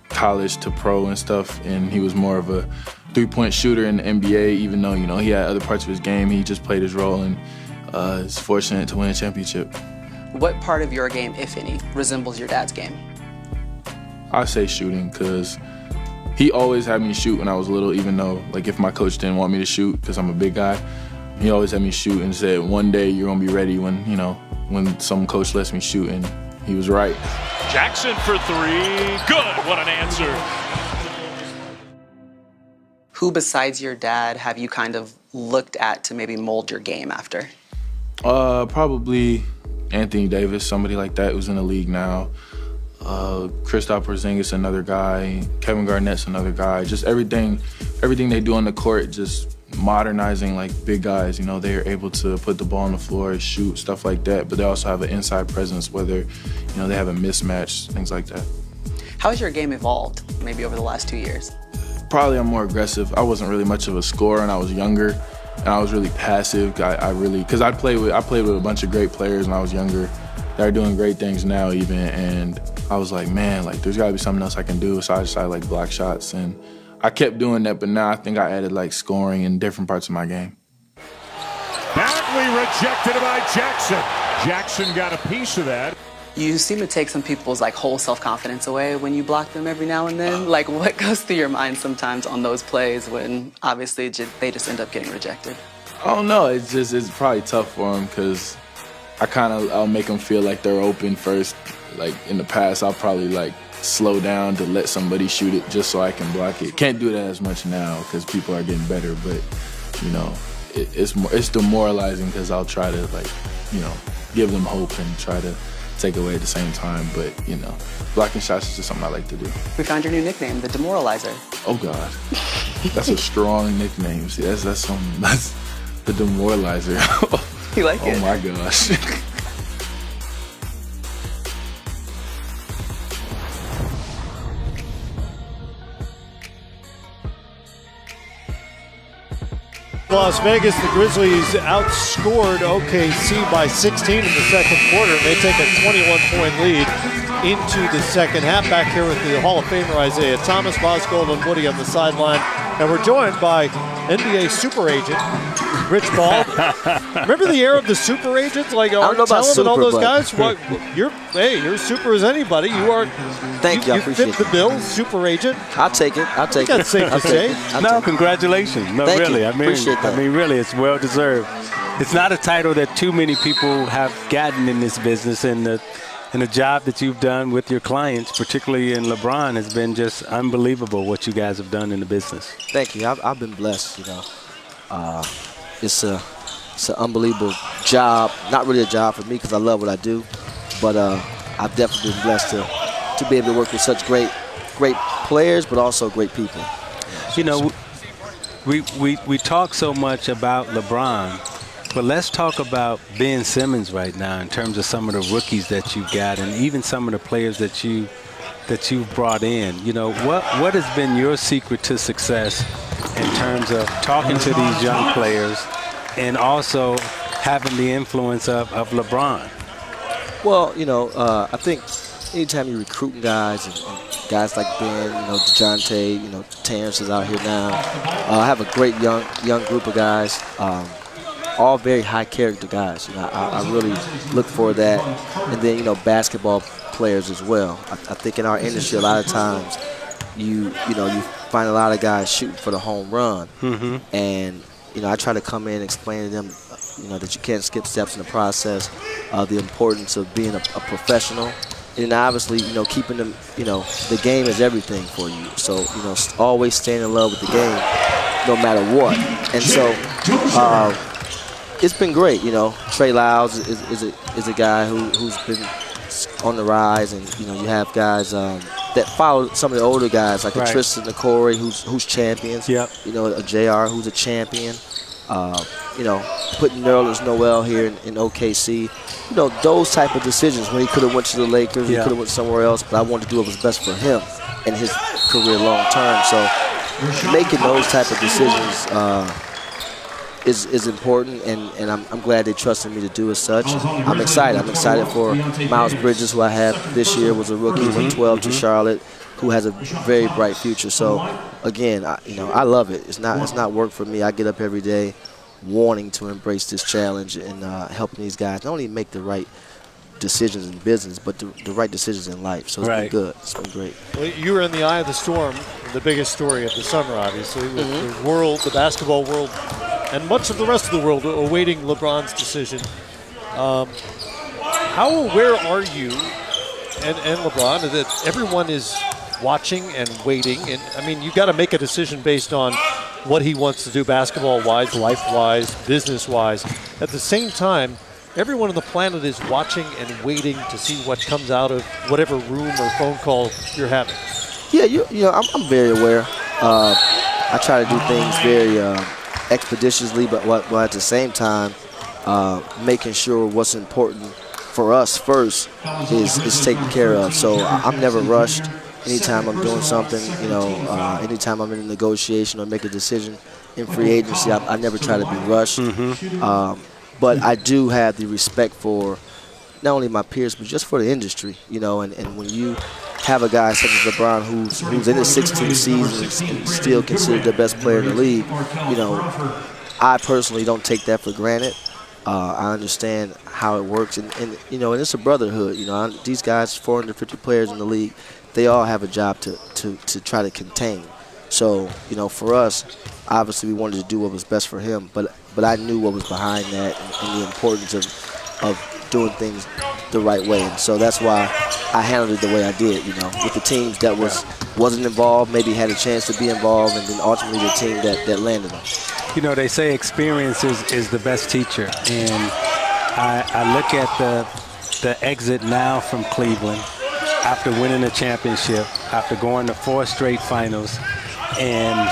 [SPEAKER 9] college to pro and stuff, and he was more of a three-point shooter in the NBA, even though, he had other parts of his game. He just played his role and is fortunate to win a championship.
[SPEAKER 8] What part of your game, if any, resembles your dad's game?
[SPEAKER 9] I say shooting, because he always had me shoot when I was little, even though, like, if my coach didn't want me to shoot because I'm a big guy, he always had me shoot and said, one day you're going to be ready when some coach lets me shoot, and he was right.
[SPEAKER 6] Jackson for three. Good. What an answer.
[SPEAKER 8] Who besides your dad have you kind of looked at to maybe mold your game after?
[SPEAKER 9] Probably Anthony Davis, somebody like that who's in the league now. Kristaps Porzingis, another guy. Kevin Garnett's another guy. Just everything they do on the court, just modernizing like big guys. They're able to put the ball on the floor, shoot, stuff like that. But they also have an inside presence, whether they have a mismatch, things like that.
[SPEAKER 8] How has your game evolved, maybe over the last 2 years?
[SPEAKER 9] Probably I'm more aggressive. I wasn't really much of a scorer when I was younger, and I was really passive. Because I played with a bunch of great players when I was younger that are doing great things now even, and I was like, man, like there's gotta be something else I can do. So I decided like block shots, and I kept doing that, but now I think I added like scoring in different parts of my game.
[SPEAKER 7] Badly rejected by Jackson. Jackson got a piece of that.
[SPEAKER 8] You seem to take some people's like whole self-confidence away when you block them every now and then. Like, what goes through your mind sometimes on those plays when obviously they just end up getting rejected?
[SPEAKER 9] I don't know. It's probably tough for them because I'll make them feel like they're open first. Like in the past, I'll probably like slow down to let somebody shoot it just so I can block it. Can't do that as much now because people are getting better, but it's demoralizing because I'll try to give them hope and try to take away at the same time. But blocking shots is just something I like to do.
[SPEAKER 8] We found your new nickname, the Demoralizer.
[SPEAKER 9] Oh God, that's a strong nickname. See, that's the Demoralizer.
[SPEAKER 8] You like it?
[SPEAKER 9] Oh my gosh.
[SPEAKER 1] Las Vegas, the Grizzlies outscored OKC by 16 in the second quarter. They take a 21-point lead into the second half. Back here with the Hall of Famer Isaiah Thomas, Bosgold, and Woody on the sideline. And we're joined by NBA super agent Rich Ball. Remember the era of the super agents, like Art Tellem and all those guys? You're super as anybody. You are.
[SPEAKER 10] Thank you. I appreciate
[SPEAKER 1] fit the bill, super agent.
[SPEAKER 10] I'll take it.
[SPEAKER 1] That's safe to say.
[SPEAKER 2] No, congratulations. No,
[SPEAKER 10] Thank
[SPEAKER 2] really.
[SPEAKER 10] you. Appreciate that.
[SPEAKER 2] I mean, really, it's well deserved. It's not a title that too many people have gotten in this business, and the job that you've done with your clients, particularly in LeBron, has been just unbelievable. What you guys have done in the business.
[SPEAKER 10] Thank you. I've been blessed. It's an unbelievable job. Not really a job for me because I love what I do, but I've definitely been blessed to be able to work with such great players, but also great people.
[SPEAKER 2] We talk so much about LeBron, But let's talk about Ben Simmons right now in terms of some of the rookies that you've got and even some of the players that you've brought in. You know, what has been your secret to success in terms of talking to these young players and also having the influence of LeBron?
[SPEAKER 10] Well, you know, I think anytime you're recruiting guys and guys like Ben, you know, DeJounte, you know, Terrence is out here now. I have a great young group of guys, all very high character guys. You know, I really look for that. And then, you know, basketball players as well. I think in our industry, a lot of times, you find a lot of guys shooting for the home run. And, you know, I try to come in and explain to them, you know, that you can't skip steps in the process, the importance of being a professional. And obviously, you know, keeping them, you know, the game is everything for you. So, you know, always staying in love with the game no matter what. And so it's been great, you know. Trey Lyles is a guy who's been on the rise. And, you know, you have guys that follow some of the older guys like a Tristan McCory who's champions. You know, a JR who's a champion. You know, putting Nerlens Noel here in OKC. You know, those type of decisions when he could have went to the Lakers, he could have went somewhere else, but I wanted to do what was best for him and his career long term. So making those type of decisions is important, and I'm glad they trusted me to do as such. I'm excited. I'm excited for Miles Bridges, who I have this year, was a rookie, went 12 to Charlotte, who has a very bright future. So again, you know, I love it. It's not work for me. I get up every day wanting to embrace this challenge and helping these guys not only make the right decisions in business, but the right decisions in life. So it's been good. It's been great.
[SPEAKER 1] Well, you were in the eye of the storm, the biggest story of the summer, obviously, with the world, the basketball world, and much of the rest of the world awaiting LeBron's decision. How aware are you and LeBron that everyone is watching and waiting? And I mean, you've got to make a decision based on what he wants to do basketball-wise, life-wise, business-wise. At the same time, everyone on the planet is watching and waiting to see what comes out of whatever room or phone call you're having.
[SPEAKER 10] Yeah, you know, I'm very aware. I try to do things very expeditiously, but while at the same time making sure what's important for us first is taken care of. So I'm never rushed. Anytime I'm doing something, you know, anytime I'm in a negotiation or make a decision in free agency, I never try to be rushed. But I do have the respect for not only my peers, but just for the industry, you know. And when you have a guy such as LeBron who's in his 16th season and still considered the best player in the league, you know, I personally don't take that for granted. I understand how it works, and you know, and it's a brotherhood. You know, these guys, 450 players in the league, they all have a job to try to contain. So, you know, for us, obviously we wanted to do what was best for him, but I knew what was behind that and the importance of doing things the right way. And so that's why I handled it the way I did, you know, with the teams that wasn't involved, maybe had a chance to be involved, and then ultimately the team that landed them.
[SPEAKER 2] You know, they say experience is the best teacher, and I look at the exit now from Cleveland after winning a championship, after going to 4 straight finals, and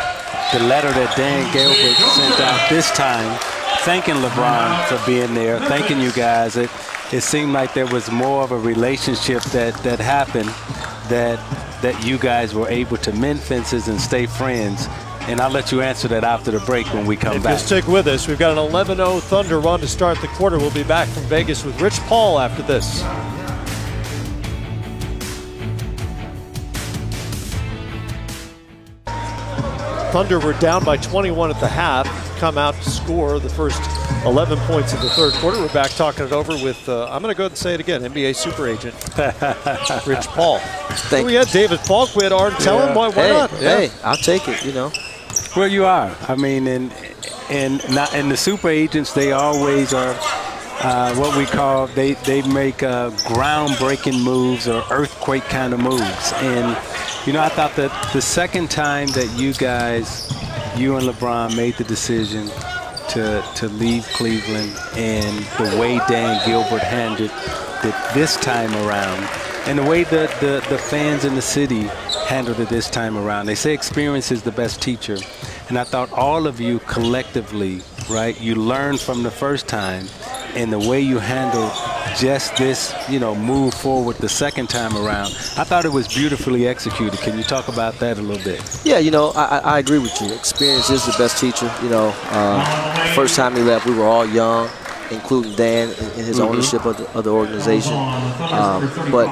[SPEAKER 2] the letter that Dan Gilbert sent out this time, thanking LeBron for being there, thanking you guys. It seemed like there was more of a relationship that happened, that you guys were able to mend fences and stay friends. And I'll let you answer that after the break when we come back.
[SPEAKER 1] Just stick with us. We've got an 11-0 Thunder run to start the quarter. We'll be back from Vegas with Rich Paul after this. Thunder were down by 21 at the half, come out to score the first 11 points of the third quarter. We're back talking it over with, I'm going to go ahead and say it again, NBA super agent, Rich Paul. We had David Falk, we had Art. Tell him why not?
[SPEAKER 10] Hey, I'll take it, you know.
[SPEAKER 2] Well, you are. I mean, and the super agents, they always are what we call, they make groundbreaking moves or earthquake kind of moves. And, you know, I thought that the second time that you and LeBron made the decision to leave Cleveland and the way Dan Gilbert handled it this time around and the way the fans in the city handled it this time around. They say experience is the best teacher. And I thought all of you collectively right? You learn from the first time, and the way you handle just this, move forward the second time around, I thought it was beautifully executed. Can you talk about that a little bit?
[SPEAKER 10] Yeah, I agree with you. Experience is the best teacher. First time he left, we were all young, including Dan in his ownership of the organization. But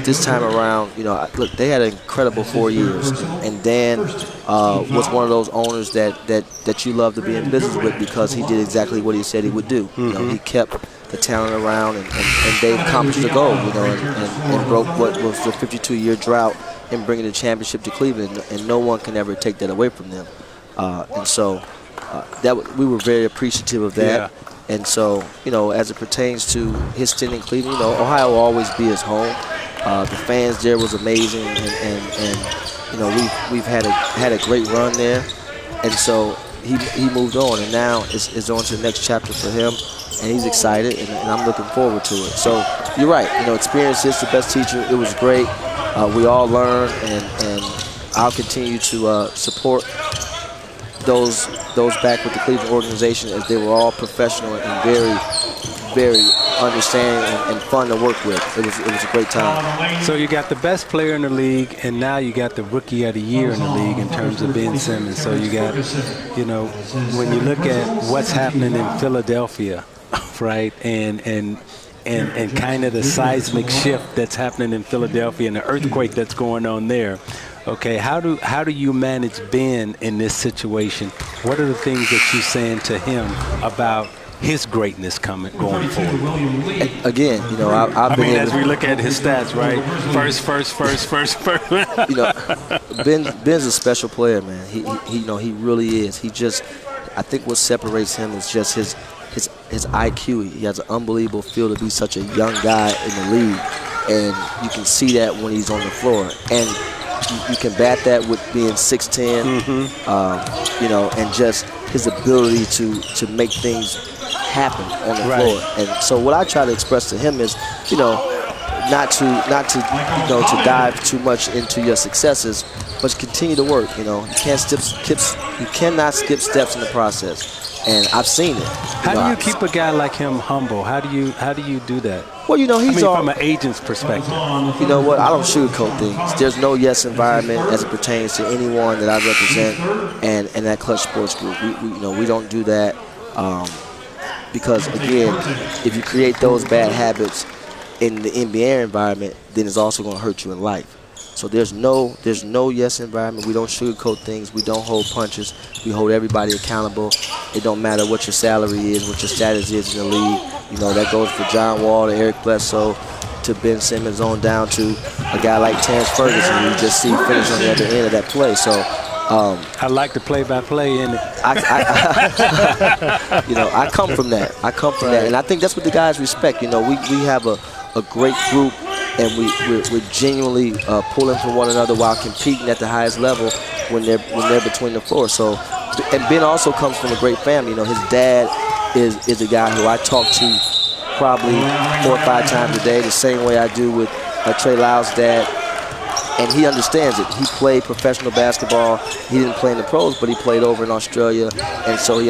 [SPEAKER 10] this time around, look, they had an incredible 4 years, and Dan was one of those owners that you love to be in business with because he did exactly what he said he would do. He kept the talent around, and they accomplished the goal, and broke what was the 52-year drought in bringing the championship to Cleveland, and no one can ever take that away from them. And so we were very appreciative of that.
[SPEAKER 2] Yeah.
[SPEAKER 10] And so, as it pertains to his stint in Cleveland, Ohio will always be his home. The fans there was amazing, and we've had a great run there. And so he moved on, and now it's on to the next chapter for him, and he's excited, and I'm looking forward to it. So you're right, experience is the best teacher. It was great. We all learned, and I'll continue to support those back with the Cleveland organization, as they were all professional and very, very understanding and fun to work with. It was a great time.
[SPEAKER 2] So you got the best player in the league, and now you got the rookie of the year in the league in terms of Ben Simmons. So you got, when you look at what's happening in Philadelphia, right, and kind of the seismic shift that's happening in Philadelphia and the earthquake that's going on there. Okay, how do you manage Ben in this situation? What are the things that you're saying to him about his greatn's going forward.
[SPEAKER 10] Again, you know, I've been
[SPEAKER 2] as we look at his stats, right? First.
[SPEAKER 10] You know, Ben's a special player, man. He really is. I think what separates him is just his IQ. He has an unbelievable feel to be such a young guy in the league, and you can see that when he's on the floor. And you can bat that with being 6'10", you know, and just his ability to make things happen on the floor. And so what I try to express to him is, you know, not to to dive too much into your successes, but continue to work. You know, you cannot skip steps in the process, and I've seen it.
[SPEAKER 2] How do you keep a guy like him humble? How do you do that?
[SPEAKER 10] Well, you know,
[SPEAKER 2] from an agent's perspective.
[SPEAKER 10] You know what? I don't sugarcoat things. There's no yes environment as it pertains to anyone that I represent, and that Clutch Sports Group. We don't do that because, again, if you create those bad habits in the NBA environment, then it's also going to hurt you in life. So there's no yes environment. We don't sugarcoat things. We don't hold punches. We hold everybody accountable. It don't matter what your salary is, what your status is in the league. You know, that goes for John Wall to Eric Bledsoe to Ben Simmons on down to a guy like Terrence Ferguson. You just see finish on the other end of that play. So
[SPEAKER 2] I like the play-by-play in it.
[SPEAKER 10] I come from that. And I think that's what the guys respect. You know, we have a great group, and we're genuinely pulling from one another while competing at the highest level when they're between the floor. So, and Ben also comes from a great family. You know, his dad is a guy who I talk to probably 4 or 5 times a day, the same way I do with Trey Lyles' dad. And he understands it. He played professional basketball. He didn't play in the pros, but he played over in Australia. And so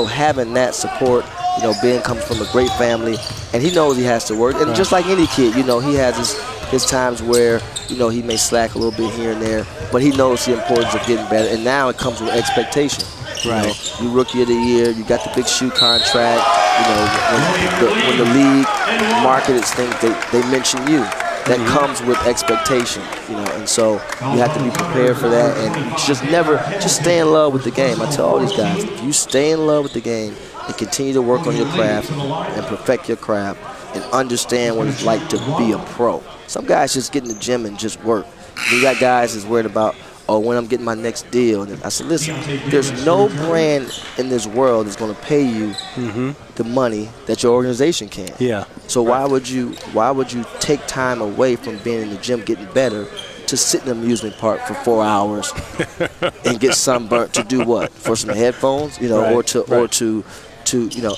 [SPEAKER 10] having that support, you know, Ben comes from a great family, and he knows he has to work. And just like any kid, you know, he has his times where, you know, he may slack a little bit here and there, but he knows the importance of getting better. And now it comes with expectation.
[SPEAKER 2] Right.
[SPEAKER 10] You Rookie of the Year, you got the big shoe contract. You know, when the league marketed things, they mention you. That comes with expectation, you know, and so you have to be prepared for that, and just stay in love with the game. I tell all these guys, if you stay in love with the game and continue to work on your craft and perfect your craft and understand what it's like to be a pro. Some guys just get in the gym and just work. You got guys that's worried about, when I'm getting my next deal. And I said, listen, there's no brand in this world that's going to pay you the money that your organization can.
[SPEAKER 2] Yeah.
[SPEAKER 10] So why would you take time away from being in the gym getting better to sit in an amusement park for 4 hours and get sunburnt to do what? For some headphones, you know, or to you know,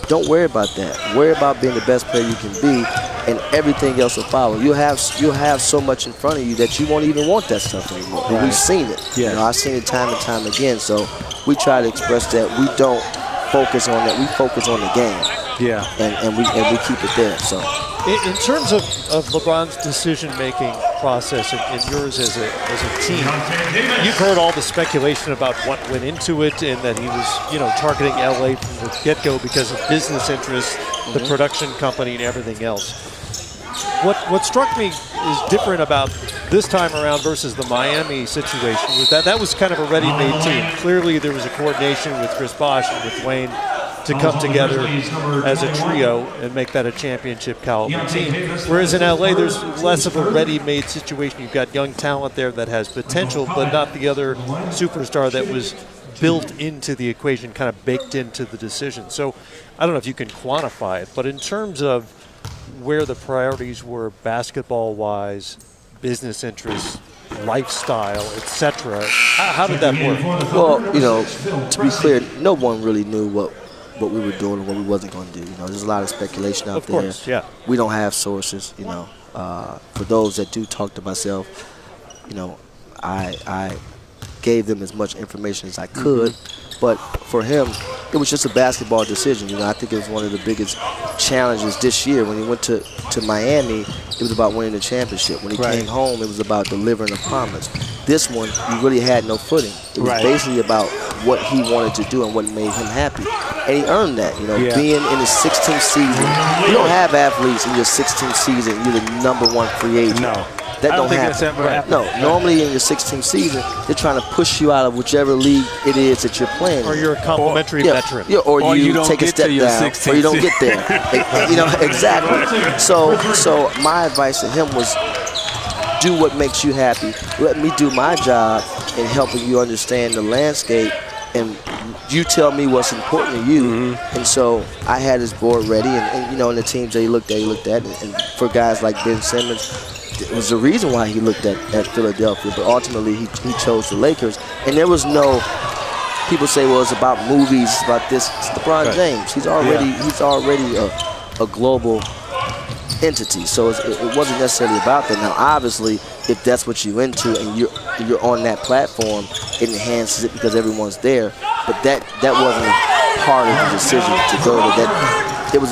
[SPEAKER 10] don't worry about that. Worry about being the best player you can be, and everything else will follow. You'll have so much in front of you that you won't even want that stuff anymore. And we've seen it.
[SPEAKER 2] Yeah.
[SPEAKER 10] You know, I've seen it time and time again. So we try to express that we don't focus on that. We focus on the game.
[SPEAKER 2] Yeah.
[SPEAKER 10] And we keep it there. So.
[SPEAKER 1] In terms of LeBron's decision-making process and yours as a team, you've heard all the speculation about what went into it and that he was, targeting LA from the get-go because of business interests, the production company, and everything else. What struck me is different about this time around versus the Miami situation was that was kind of a ready-made team. Clearly, there was a coordination with Chris Bosh and with Wayne to come together as a trio and make that a championship caliber team. Whereas in LA, there's less of a ready-made situation. You've got young talent there that has potential, but not the other superstar that was built into the equation, kind of baked into the decision. So I don't know if you can quantify it, but in terms of where the priorities were basketball-wise, business interests, lifestyle, etc., how did that work?
[SPEAKER 10] Well, to be clear, no one really knew what we were doing and what we wasn't going to do. There's a lot of speculation out there. Of course,
[SPEAKER 1] yeah.
[SPEAKER 10] We don't have sources, For those that do talk to myself, I gave them as much information as I could. But for him, it was just a basketball decision. I think it was one of the biggest challenges this year. When he went to Miami, it was about winning the championship. When he came home, it was about delivering a promise. This one, you really had no footing. It was basically about what he wanted to do and what made him happy. And he earned that, being in his 16th season. You don't have athletes in your 16th season, you're the #1 free agent.
[SPEAKER 2] No.
[SPEAKER 10] That
[SPEAKER 2] don't think that's ever happened.
[SPEAKER 10] No, normally in your 16th season, they're trying to push you out of whichever league it is that you're playing.
[SPEAKER 1] Or you're a complimentary veteran.
[SPEAKER 10] Yeah, or you
[SPEAKER 2] don't
[SPEAKER 10] take a
[SPEAKER 2] get
[SPEAKER 10] step
[SPEAKER 2] to your
[SPEAKER 10] down,
[SPEAKER 2] 16th
[SPEAKER 10] or you don't get there. Exactly. So my advice to him was, do what makes you happy. Let me do my job in helping you understand the landscape, and you tell me what's important to you. And so I had his board ready, and the teams that he looked at. And for guys like Ben Simmons, it was the reason why he looked at Philadelphia, but ultimately he chose the Lakers. And there was no, people say, well, it's about movies, it's about this. It's LeBron James. He's already a global entity, so it wasn't necessarily about that. Now, obviously, if that's what you're into and you're on that platform, it enhances it because everyone's there. But that wasn't part of the decision to go to that. It was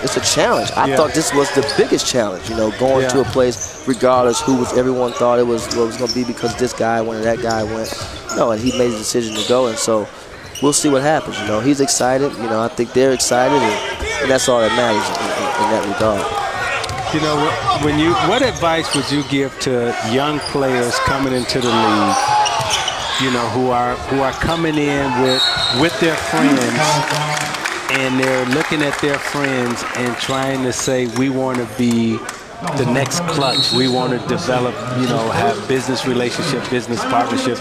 [SPEAKER 10] it's a challenge. I thought this was the biggest challenge, going to a place regardless everyone thought it was going to be because this guy went or that guy went. No, and he made the decision to go, and so we'll see what happens. He's excited. I think they're excited, and that's all that matters in that regard.
[SPEAKER 2] What advice would you give to young players coming into the league? Who are coming in with their friends. And they're looking at their friends and trying to say, we want to be the next Clutch. We want to develop, have business relationship, business partnership.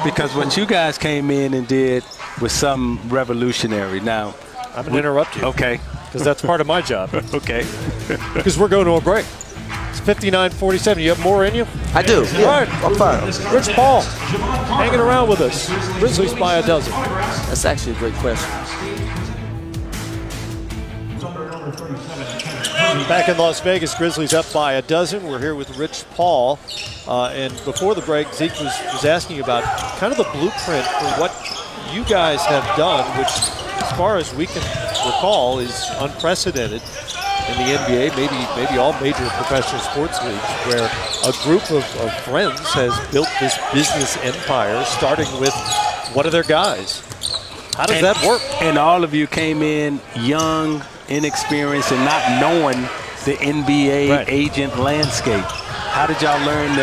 [SPEAKER 2] Because what you guys came in and did was something revolutionary. Now,
[SPEAKER 1] I'm going to interrupt you.
[SPEAKER 2] Okay.
[SPEAKER 1] Because that's part of my job.
[SPEAKER 2] Okay.
[SPEAKER 1] Because we're going to a break. It's 59-47. You have more in you?
[SPEAKER 10] I do. Yeah.
[SPEAKER 1] All right.
[SPEAKER 10] I'm fine.
[SPEAKER 1] Rich Paul hanging around with us. Grizzlies by a dozen.
[SPEAKER 10] That's actually a great question.
[SPEAKER 1] Back in Las Vegas, Grizzlies up by a dozen. We're here with Rich Paul. And before the break, Zeke was asking about kind of the blueprint for what you guys have done, which, as far as we can recall, is unprecedented in the NBA, maybe all major professional sports leagues, where a group of friends has built this business empire, starting with one of their guys. How does that work?
[SPEAKER 2] And all of you came in young, inexperienced, and not knowing the NBA agent landscape. How did y'all learn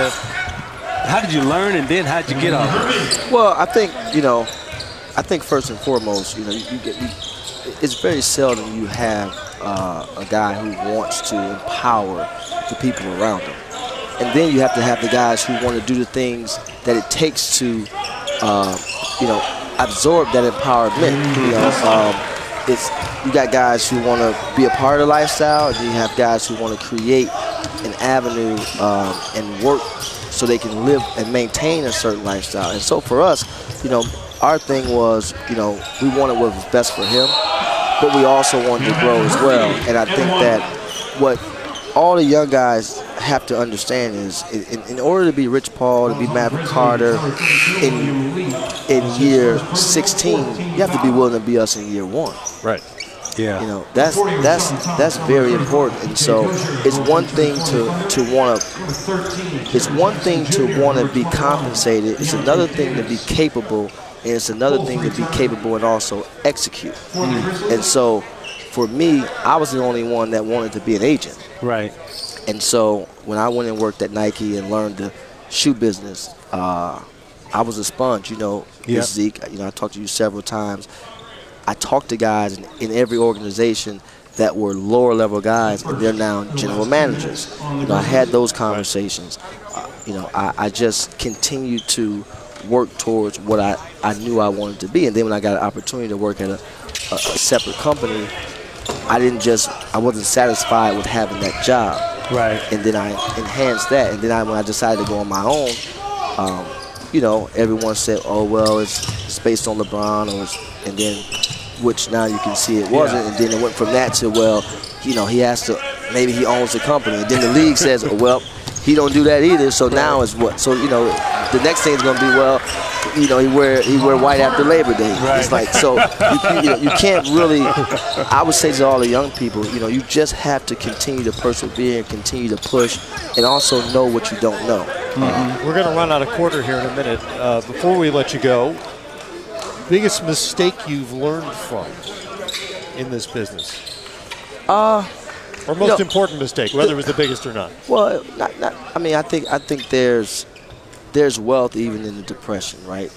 [SPEAKER 2] how did you learn, and then how did you get on it?
[SPEAKER 10] Well, I think first and foremost, it's very seldom you have a guy who wants to empower the people around him. And then you have to have the guys who want to do the things that it takes to, absorb that empowerment. You got guys who want to be a part of the lifestyle, and you have guys who want to create an avenue and work so they can live and maintain a certain lifestyle. And so for us, our thing was, we wanted what was best for him, but we also wanted to grow as well. And I think that what all the young guys have to understand is in order to be Rich Paul, to be Maverick Carter in year 16, you have to be willing to be us in year 1.
[SPEAKER 1] Right.
[SPEAKER 2] Yeah.
[SPEAKER 10] You know, that's very important. And so it's one thing to want to be compensated. It's another thing to be capable, and it's another thing to be capable and also execute. And so for me, I was the only one that wanted to be an agent.
[SPEAKER 2] Right.
[SPEAKER 10] And so when I went and worked at Nike and learned the shoe business, I was a sponge, you know, Zeke. You know, I talked to you several times. I talked to guys in every organization that were lower level guys, and they're now general managers. You know, I had those conversations. You know, I just continued to work towards what I knew I wanted to be. And then when I got an opportunity to work at a separate company, I wasn't satisfied with having that job.
[SPEAKER 2] Right.
[SPEAKER 10] And then I enhanced that. And then when I decided to go on my own, you know, everyone said, oh, well, it's based on LeBron, and then, which now you can see it wasn't. Yeah. And then it went from that to, well, you know, maybe he owns the company. And then the league says, oh, well, he don't do that either. So now it's what? So, you know, the next thing is going to be, well, you know, he wear white after Labor Day. Right. It's like, so you can't really, I would say to all the young people, you know, you just have to continue to persevere and continue to push and also know what you don't know.
[SPEAKER 1] We're going to run out of quarter here in a minute. Before we let you go, biggest mistake you've learned from in this business? Or most important mistake, whether it was the biggest or not?
[SPEAKER 10] Well, I mean, I think there's wealth even in the depression, right?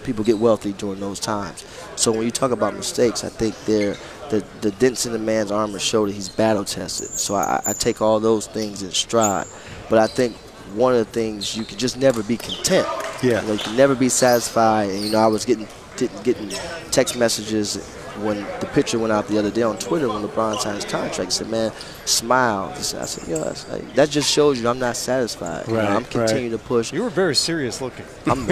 [SPEAKER 10] People get wealthy during those times. So when you talk about mistakes, I think the dents in the man's armor show that he's battle tested. So I take all those things in stride. But I think one of the things, you can just never be content.
[SPEAKER 2] Yeah.
[SPEAKER 10] You know, you can never be satisfied. And, you know, I was getting text messages when the picture went out the other day on Twitter when LeBron signed his contract. He said, man, smile. I said, yes. That just shows you I'm not satisfied.
[SPEAKER 2] Right,
[SPEAKER 10] you know, I'm continuing to push.
[SPEAKER 1] You were very serious looking.
[SPEAKER 10] I'm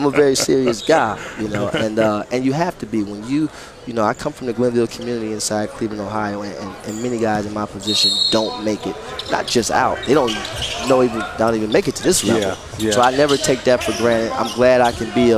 [SPEAKER 10] a very serious guy, you know, and you have to be when you know, I come from the Glenville community inside Cleveland, Ohio, and many guys in my position don't make it, not just out. They don't even make it to this level.
[SPEAKER 2] Yeah.
[SPEAKER 10] So I never take that for granted. I'm glad I can be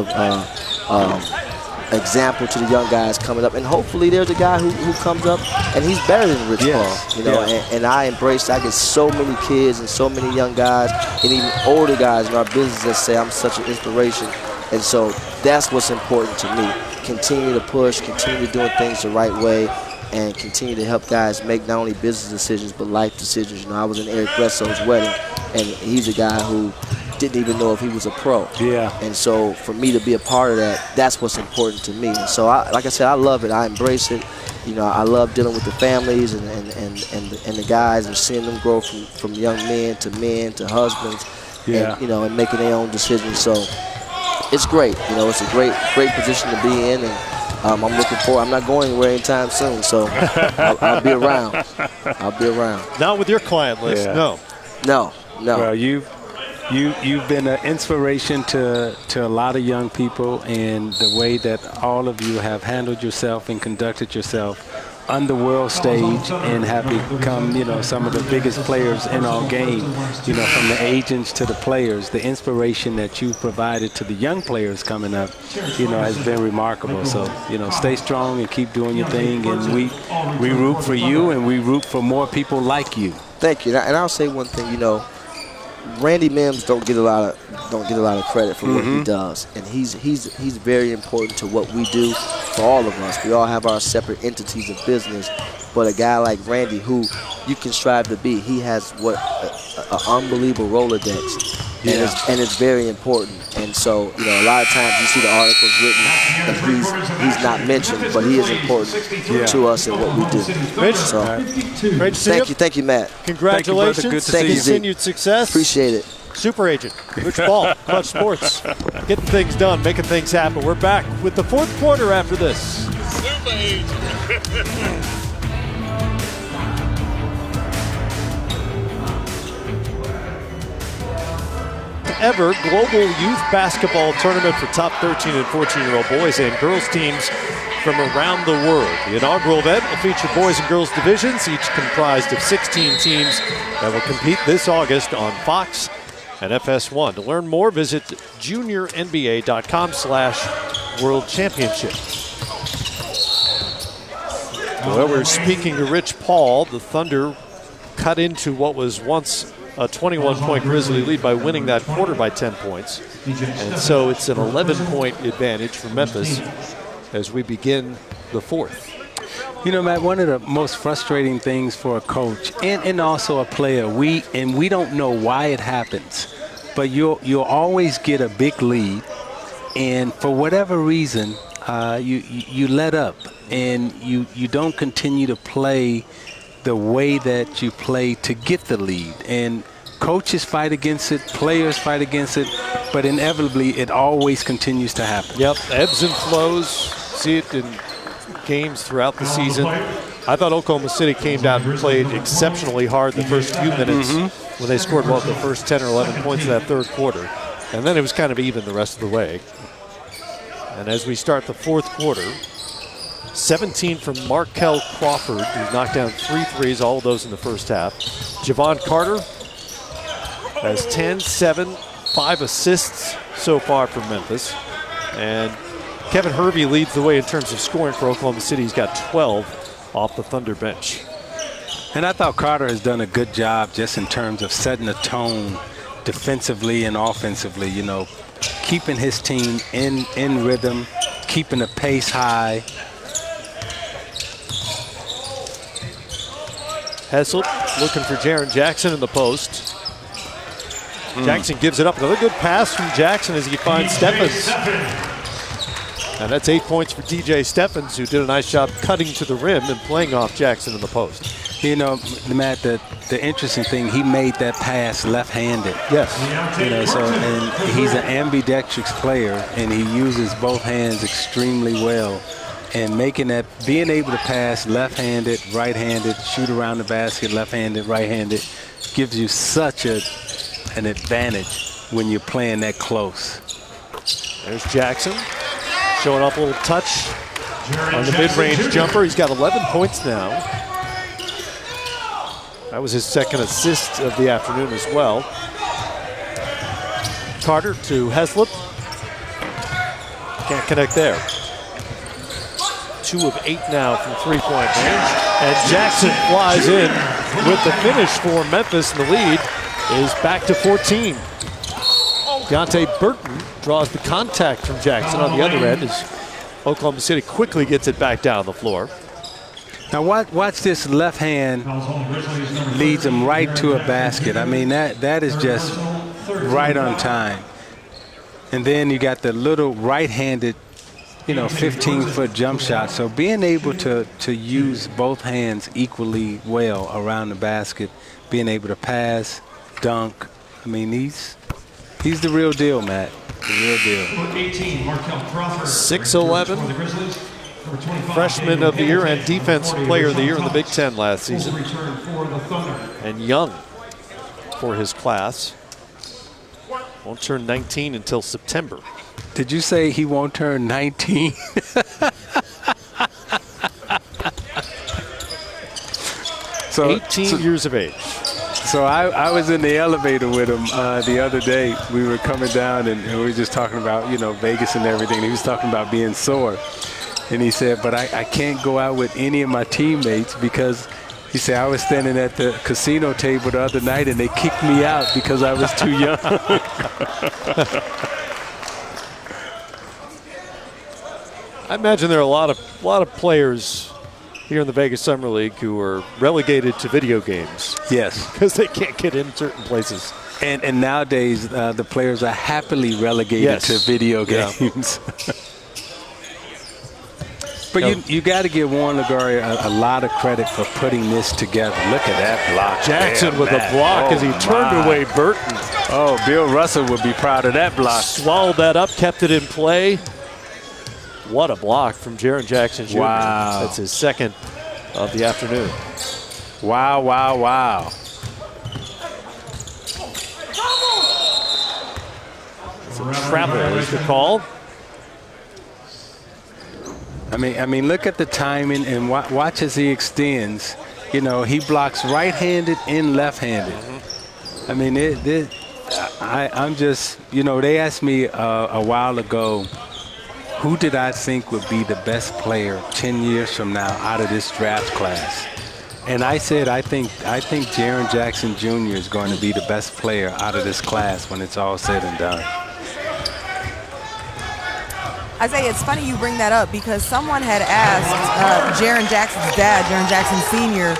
[SPEAKER 10] example to the young guys coming up, and hopefully there's a guy who comes up and he's better than Rich Paul, you know. And I get so many kids and so many young guys and even older guys in our business that say I'm such an inspiration, and so that's what's important to me. Continue to push, continue doing things the right way, and continue to help guys make not only business decisions but life decisions. You know, I was in Eric Bledsoe's wedding, and he's a guy who didn't even know if he was a pro.
[SPEAKER 2] Yeah. And
[SPEAKER 10] so for me to be a part of that, that's what's important to me. And so, like I said, I love it. I embrace it. You know, I love dealing with the families and the guys and seeing them grow from young men to husbands.
[SPEAKER 2] Yeah.
[SPEAKER 10] And, you know, and making their own decisions. So it's great. You know, it's a great position to be in, and I'm looking forward. I'm not going anywhere anytime soon, so I'll be around. I'll be around.
[SPEAKER 1] Not with your client list.
[SPEAKER 10] No.
[SPEAKER 2] Well, You've been an inspiration to a lot of young people, and the way that all of you have handled yourself and conducted yourself on the world stage and have become, you know, some of the biggest players in our game, you know, from the agents to the players. The inspiration that you provided to the young players coming up, you know, has been remarkable. So, you know, stay strong and keep doing your thing, and we root for you, and we root for more people like you.
[SPEAKER 10] Thank you. And I'll say one thing, you know, Randy Mims don't get a lot of credit for what he does, and he's very important to what we do for all of us. We all have our separate entities of business, but a guy like Randy, who you can strive to be, he has an unbelievable Rolodex, and it's very important. And so, you know, a lot of times you see the articles written and he's not mentioned, but he is important to us and what we do.
[SPEAKER 1] Rich,
[SPEAKER 10] so,
[SPEAKER 1] great to see you.
[SPEAKER 10] Thank you, Matt.
[SPEAKER 1] Congratulations.
[SPEAKER 2] Thank you, good to see you.
[SPEAKER 1] Continued success.
[SPEAKER 10] Appreciate it.
[SPEAKER 1] Super agent, Rich Paul, Clutch Sports. Getting things done, making things happen. We're back with the fourth quarter after this.
[SPEAKER 6] Super agent.
[SPEAKER 1] Ever global youth basketball tournament for top 13 and 14-year-old boys and girls teams from around the world. The inaugural event will feature boys and girls divisions, each comprised of 16 teams that will compete this August on Fox and FS1. To learn more, visit juniornba.com/World Championship. Well, we're speaking to Rich Paul. The Thunder cut into what was once a 21-point Grizzly lead by winning that quarter by 10 points. And so it's an 11-point advantage for Memphis as we begin the fourth.
[SPEAKER 2] You know, Matt, one of the most frustrating things for a coach and also a player, we don't know why it happens, but you'll always get a big lead, and for whatever reason, you let up and you don't continue to play the way that you play to get the lead. And coaches fight against it, players fight against it, but inevitably it always continues to happen.
[SPEAKER 1] Yep, ebbs and flows. See it in games throughout the season. I thought Oklahoma City came down and played exceptionally hard the first few minutes when they scored the first 10 or 11 points of that third quarter. And then it was kind of even the rest of the way. And as we start the fourth quarter, 17 from Markel Crawford, who knocked down 3 threes, all of those in the first half. Javon Carter has 10, 7, 5 assists so far for Memphis. And Kevin Hervey leads the way in terms of scoring for Oklahoma City. He's got 12 off the Thunder bench.
[SPEAKER 2] And I thought Carter has done a good job just in terms of setting a tone defensively and offensively, you know, keeping his team in rhythm, keeping the pace high.
[SPEAKER 1] Hessel looking for Jaren Jackson in the post. Jackson gives it up. Another good pass from Jackson as he finds Stephens. And that's 8 points for DJ Stephens, who did a nice job cutting to the rim and playing off Jackson in the post.
[SPEAKER 2] You know, Matt, the interesting thing, he made that pass left-handed.
[SPEAKER 1] Yes.
[SPEAKER 2] You know, so, and he's an ambidextrous player, and he uses both hands extremely well. And making that, being able to pass left-handed, right-handed, shoot around the basket, left-handed, right-handed, gives you such an advantage when you're playing that close.
[SPEAKER 1] There's Jackson showing off a little touch on the mid-range jumper. He's got 11 points now. That was his second assist of the afternoon as well. Carter to Heslop. Can't connect there. 2 of 8 now from three-point range. And Jackson flies in with the finish for Memphis, and the lead is back to 14. Deontay Burton draws the contact from Jackson on the other end as Oklahoma City quickly gets it back down the floor.
[SPEAKER 2] Now watch this left hand leads him right to a basket. I mean, that is just right on time. And then you got the little right-handed, you know, 15-foot jump shot. So being able to use both hands equally well around the basket, being able to pass, dunk. I mean, he's the real deal, Matt. The real deal.
[SPEAKER 1] 6'11", freshman of the year and defensive player of the year in the Big Ten last season. And young for his class. Won't turn 19 until September.
[SPEAKER 2] Did you say he won't turn 19?
[SPEAKER 1] So 18 years of age.
[SPEAKER 2] So I was in the elevator with him the other day. We were coming down and we were just talking about, you know, Vegas and everything. And he was talking about being sore. And he said, but I can't go out with any of my teammates because he said, I was standing at the casino table the other night and they kicked me out because I was too young.
[SPEAKER 1] I imagine there are a lot of players here in the Vegas Summer League who are relegated to video games.
[SPEAKER 2] Yes.
[SPEAKER 1] Because they can't get in certain places.
[SPEAKER 2] And nowadays, the players are happily relegated to video games. Yeah. But you got to give Warren LaGuardia a lot of credit for putting this together. Look at that block.
[SPEAKER 1] Jackson with a block as he turned away Burton.
[SPEAKER 2] Oh, Bill Russell would be proud of that block.
[SPEAKER 1] Swallowed that up, kept it in play. What a block from Jaren Jackson Jr.
[SPEAKER 2] Wow.
[SPEAKER 1] That's his second of the afternoon.
[SPEAKER 2] Wow, wow, wow.
[SPEAKER 1] Travel is the call.
[SPEAKER 2] I mean, look at the timing and watch as he extends. You know, he blocks right-handed and left-handed. I mean, I'm just, you know, they asked me a while ago, who did I think would be the best player 10 years from now out of this draft class? And I said, I think Jaren Jackson Jr. is going to be the best player out of this class when it's all said and done.
[SPEAKER 4] Isaiah, it's funny you bring that up because someone had asked Jaren Jackson's dad, Jaren Jackson Sr.,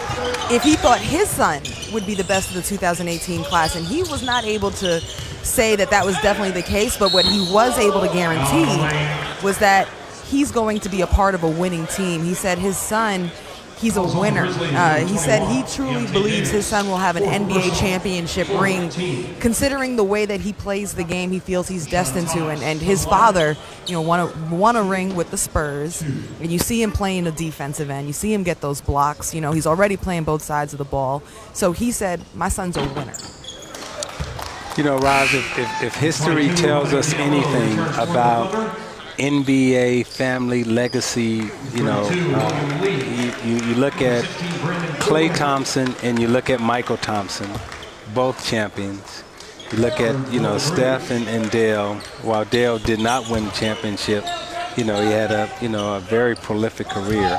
[SPEAKER 4] if he thought his son would be the best of the 2018 class, and he was not able to say that that was definitely the case, but what he was able to guarantee was that he's going to be a part of a winning team. He said his son, he's a winner. He said he truly believes his son will have an NBA championship ring. Considering the way that he plays the game, he feels he's destined to. And his father, you know, won a ring with the Spurs. And you see him playing the defensive end. You see him get those blocks. You know, he's already playing both sides of the ball. So he said, my son's a winner.
[SPEAKER 2] You know, Roz, if history tells us anything about NBA family legacy, you know, you look at Klay Thompson and you look at Michael Thompson, both champions. You look at, you know, Steph and Dale. While Dale did not win the championship, you know, he had a very prolific career.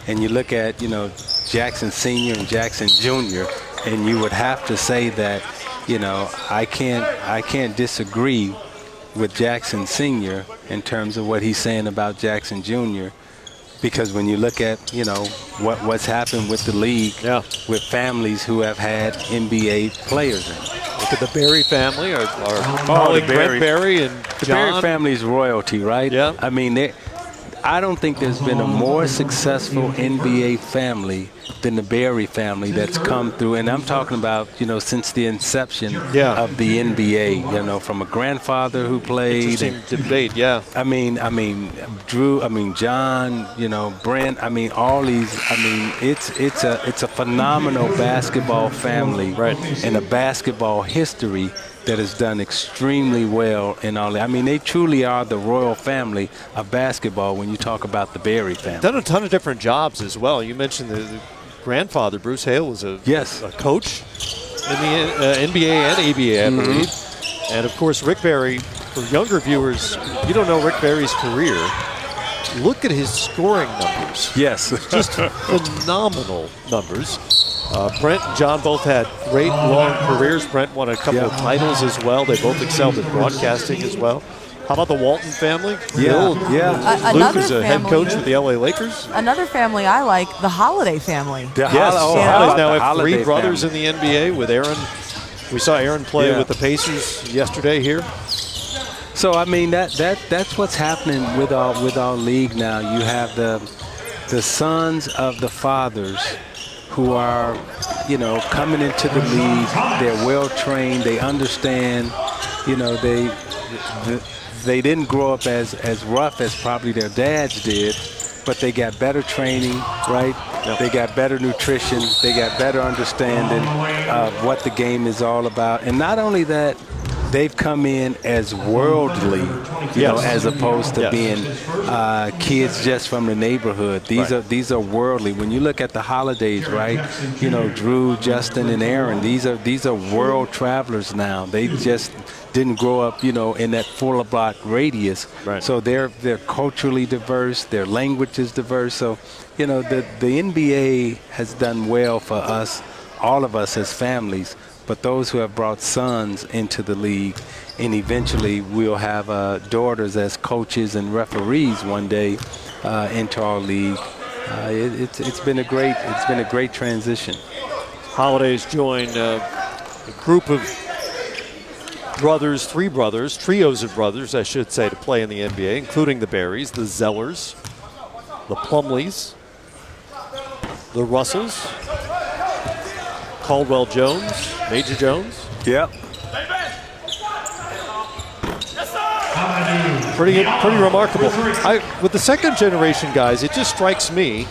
[SPEAKER 2] And you look at, you know, Jackson Sr. and Jackson Jr., and you would have to say that, you know, I can't disagree with Jackson Sr. in terms of what he's saying about Jackson Jr. Because when you look at, you know, what's happened with the league, with families who have had NBA players in it.
[SPEAKER 1] Look at the Berry family, our colleague Brent Berry and
[SPEAKER 2] the
[SPEAKER 1] John.
[SPEAKER 2] Berry family's royalty, right?
[SPEAKER 1] Yeah.
[SPEAKER 2] I mean, I don't think there's been a more successful NBA family than the Berry family that's come through. And I'm talking about, you know, since the inception of the NBA, you know, from a grandfather who played.
[SPEAKER 1] Interesting debate, yeah.
[SPEAKER 2] I mean, Drew, John, you know, Brent, all these, it's a phenomenal basketball family and a basketball history that has done extremely well in all that. I mean, they truly are the royal family of basketball when you talk about the Berry family.
[SPEAKER 1] Done a ton of different jobs as well. You mentioned the grandfather, Bruce Hale, was a coach in the NBA and ABA, I believe. And, of course, Rick Barry, for younger viewers, you don't know Rick Barry's career. Look at his scoring numbers.
[SPEAKER 2] Yes.
[SPEAKER 1] Just phenomenal numbers. Brent and John both had great long careers. Brent won a couple of titles as well. They both excelled in broadcasting as well. How about the Walton family? Bill, Luke is a head coach with the LA Lakers.
[SPEAKER 4] Another family I like, the Holiday family.
[SPEAKER 1] The Holidays now have three brothers in the NBA with Aaron. We saw Aaron play with the Pacers yesterday here.
[SPEAKER 2] So I mean that's what's happening with our league now. You have the sons of the fathers who are, you know, coming into the league. They're well trained. They understand. You know, they didn't grow up as rough as probably their dads did, but they got better training, right? Yep. They got better nutrition. They got better understanding of what the game is all about. And not only that, they've come in as worldly, you know, as opposed to being kids just from the neighborhood. These are worldly. When you look at the Holidays, right? You know, Drew, Justin, and Aaron. These are world travelers now. They just didn't grow up, you know, in that 4-block radius. Right. So they're culturally diverse. Their language is diverse. So, you know, the NBA has done well for us, all of us as families. But those who have brought sons into the league, and eventually we'll have daughters as coaches and referees one day into our league. It's been a great transition.
[SPEAKER 1] Holidays joined a group of trios of brothers, I should say, to play in the NBA, including the Berrys, the Zellers, the Plumleys, the Russells, Caldwell Jones, Major Jones.
[SPEAKER 2] Yep.
[SPEAKER 1] Pretty remarkable. With the second generation guys, it just strikes me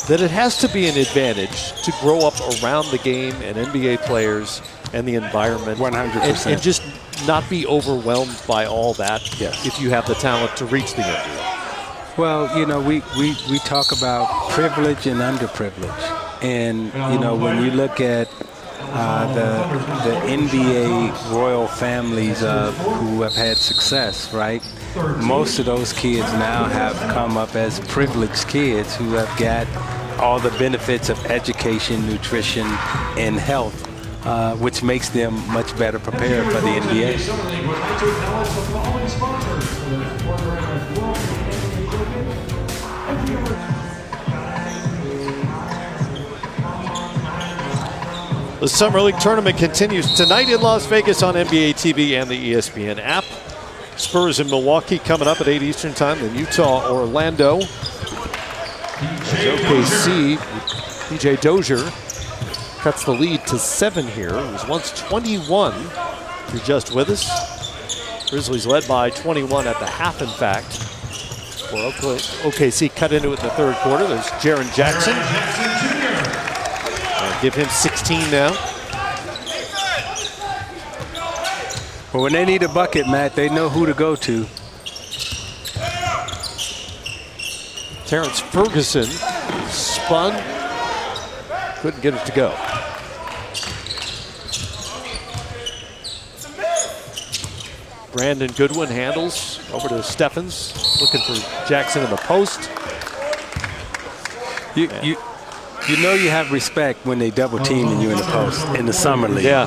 [SPEAKER 1] that it has to be an advantage to grow up around the game and NBA players and the environment.
[SPEAKER 2] 100%.
[SPEAKER 1] And just not be overwhelmed by all that if you have the talent to reach the NBA.
[SPEAKER 2] Well, you know, we talk about privilege and underprivilege. And, you know, when you look at the NBA royal families who have had success, right? Most of those kids now have come up as privileged kids who have got all the benefits of education, nutrition, and health, which makes them much better prepared for the NBA.
[SPEAKER 1] The Summer League tournament continues tonight in Las Vegas on NBA TV and the ESPN app. Spurs in Milwaukee coming up at 8 Eastern Time. Then Utah, Orlando. OKC, PJ Dozier cuts the lead to 7 here. It was once 21. If you're just with us, Grizzlies led by 21 at the half, in fact. Well, OKC cut into it in the third quarter. There's Jaren Jackson. Give him 16 now.
[SPEAKER 2] Well, when they need a bucket, Matt, they know who to go to.
[SPEAKER 1] Terrence Ferguson spun, couldn't get it to go. Brandon Goodwin handles over to Steffens, looking for Jackson in the post.
[SPEAKER 2] You know you have respect when they double teaming you in the post in the summer league.
[SPEAKER 1] Yeah.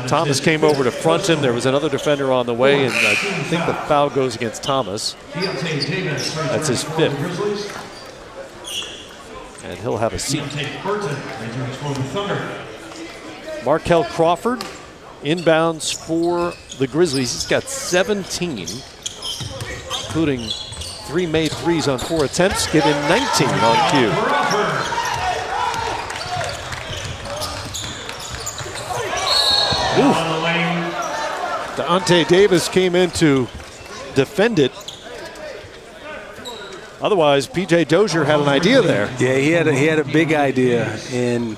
[SPEAKER 1] Thomas came over to front him. There was another defender on the way, and I think the foul goes against Thomas. That's his 5th. And he'll have a seat. Markel Crawford inbounds for the Grizzlies. He's got 17, including 3 made threes on 4 attempts. Give him 19 on cue. Deonte Davis came in to defend it. Otherwise, PJ Dozier had an idea there.
[SPEAKER 2] Yeah, he had a big idea, and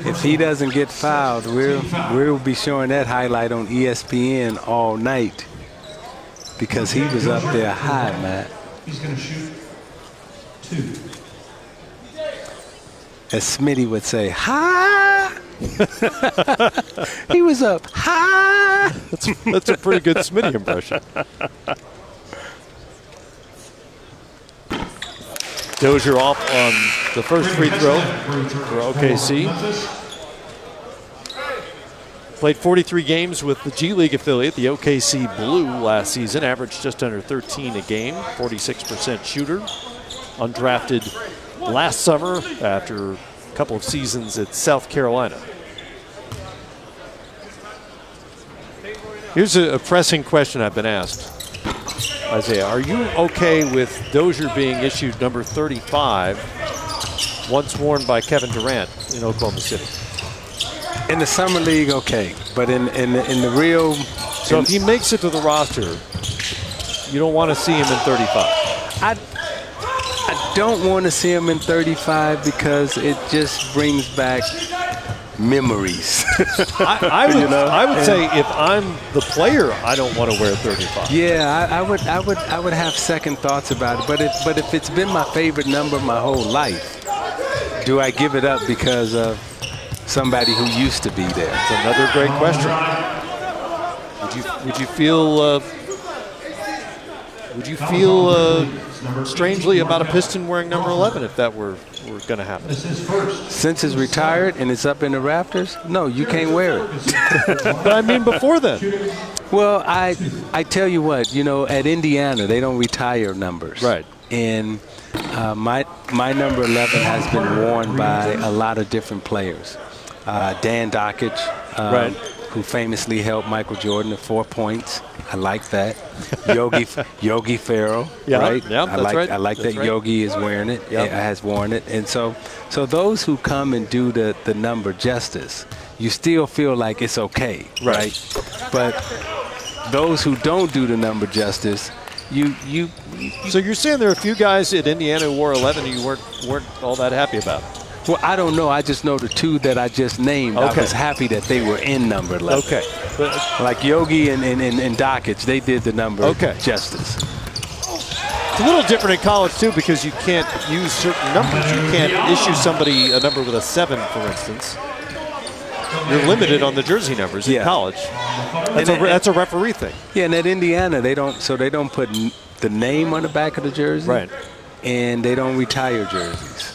[SPEAKER 2] if he doesn't get fouled, we'll be showing that highlight on ESPN all night because he was up there high, Matt.
[SPEAKER 3] He's going to shoot 2.
[SPEAKER 2] As Smitty would say, high. He was up high.
[SPEAKER 1] That's a pretty good Smitty impression. Dozier off on the first free throw for OKC. Played 43 games with the G League affiliate, the OKC Blue, last season. Averaged just under 13 a game, 46% shooter. Undrafted last summer after a couple of seasons at South Carolina. Here's a pressing question I've been asked. Isaiah, are you okay with Dozier being issued number 35, once worn by Kevin Durant in Oklahoma City?
[SPEAKER 2] In the summer league, okay, but in the real.
[SPEAKER 1] So if he makes it to the roster, you don't want to see him in 35.
[SPEAKER 2] I don't want to see him in 35 because it just brings back memories.
[SPEAKER 1] I would say if I'm the player, I don't want to wear 35.
[SPEAKER 2] Yeah, I would have second thoughts about it. But if it's been my favorite number my whole life, do I give it up because of somebody who used to be there?
[SPEAKER 1] That's another great question. Would you feel strangely about a Piston wearing number 11 if that were going to happen?
[SPEAKER 2] Since it's retired and it's up in the rafters, no, you can't wear it.
[SPEAKER 1] But I mean before then.
[SPEAKER 2] Well, I tell you what, at Indiana, they don't retire numbers.
[SPEAKER 1] Right.
[SPEAKER 2] And my number 11 has been worn by a lot of different players. Dan Dockich,
[SPEAKER 1] right,
[SPEAKER 2] who famously helped Michael Jordan to 4 points. I like that. Yogi Ferrell,
[SPEAKER 1] yeah,
[SPEAKER 2] right?
[SPEAKER 1] Yeah, that's right.
[SPEAKER 2] I like that. Right. Yogi is wearing it, has worn it. And so those who come and do the number justice, you still feel like it's okay, right? But those who don't do the number justice,
[SPEAKER 1] So you're saying there are a few guys at Indiana who wore 11 and you weren't all that happy about?
[SPEAKER 2] Well, I don't know. I just know the 2 that I just named.
[SPEAKER 1] Okay.
[SPEAKER 2] I was happy that they were in number 11.
[SPEAKER 1] Okay.
[SPEAKER 2] Like Yogi and Dockich, they did the number
[SPEAKER 1] okay.
[SPEAKER 2] justice.
[SPEAKER 1] It's a little different in college, too, because you can't use certain numbers. You can't issue somebody a number with a 7, for instance. You're limited on the jersey numbers in college. That's a referee thing.
[SPEAKER 2] Yeah, and at Indiana, they don't put the name on the back of the jersey.
[SPEAKER 1] Right.
[SPEAKER 2] And they don't retire jerseys.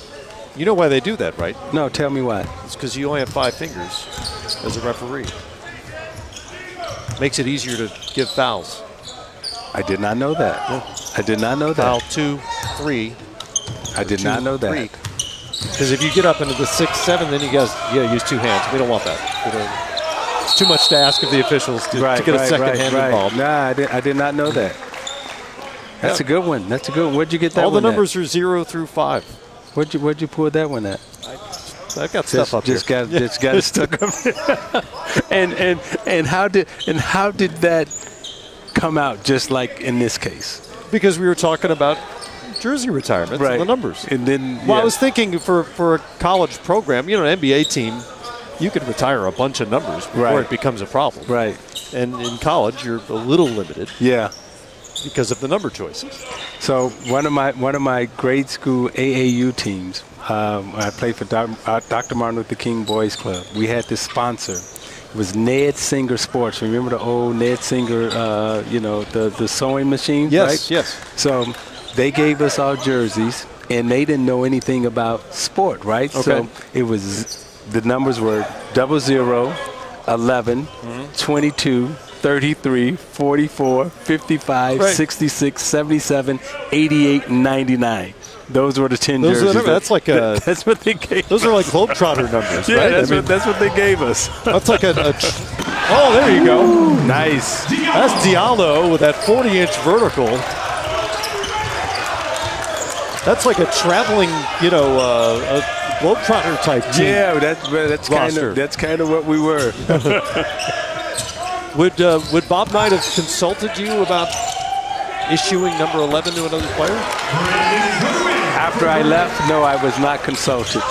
[SPEAKER 1] You know why they do that, right?
[SPEAKER 2] No, tell me why.
[SPEAKER 1] It's because you only have 5 fingers as a referee. Makes it easier to give fouls.
[SPEAKER 2] I did not know that.
[SPEAKER 1] Yeah.
[SPEAKER 2] I did not know that.
[SPEAKER 1] Foul 2, 3.
[SPEAKER 2] I did not know that.
[SPEAKER 1] Because if you get up into the 6, 7, then you guys use 2 hands. We don't want that. It's too much to ask of the officials to get a second hand involved.
[SPEAKER 2] Nah, I did not know that. That's a good one. That's a good one. Where'd you get that one?
[SPEAKER 1] All the numbers are 0 through 5.
[SPEAKER 2] Where'd you pull that one at?
[SPEAKER 1] I got stuff up here.
[SPEAKER 2] Just got it stuck up here. and how did that come out just like in this case?
[SPEAKER 1] Because we were talking about jersey retirements and the numbers.
[SPEAKER 2] And then
[SPEAKER 1] I was thinking for a college program, an NBA team, you could retire a bunch of numbers before it becomes a problem.
[SPEAKER 2] Right.
[SPEAKER 1] And in college, you're a little limited.
[SPEAKER 2] Yeah.
[SPEAKER 1] Because of the number choices.
[SPEAKER 2] So one of my grade school AAU teams, I played for Dr. Martin Luther King Boys Club. We had this sponsor. It was Ned Singer Sports. Remember the old Ned Singer, the sewing machine?
[SPEAKER 1] Yes,
[SPEAKER 2] right?
[SPEAKER 1] yes.
[SPEAKER 2] So they gave us our jerseys, and they didn't know anything about sport, right?
[SPEAKER 1] Okay.
[SPEAKER 2] So the numbers were 00, 11, 22, 33, 44, 55, 66, 77, 88, and 99. Those were the 10 jerseys.
[SPEAKER 1] That's like
[SPEAKER 2] that's what they gave.
[SPEAKER 1] Those are like Globetrotter numbers,
[SPEAKER 2] yeah,
[SPEAKER 1] right?
[SPEAKER 2] That's what they gave us.
[SPEAKER 1] That's like oh, there you go.
[SPEAKER 2] Nice.
[SPEAKER 1] That's Diallo with that 40-inch vertical. That's like a traveling, a Globetrotter type team.
[SPEAKER 2] Yeah, that's kind of what we were.
[SPEAKER 1] Would Bob Knight have consulted you about issuing number 11 to another player?
[SPEAKER 2] After I left, no, I was not consulted.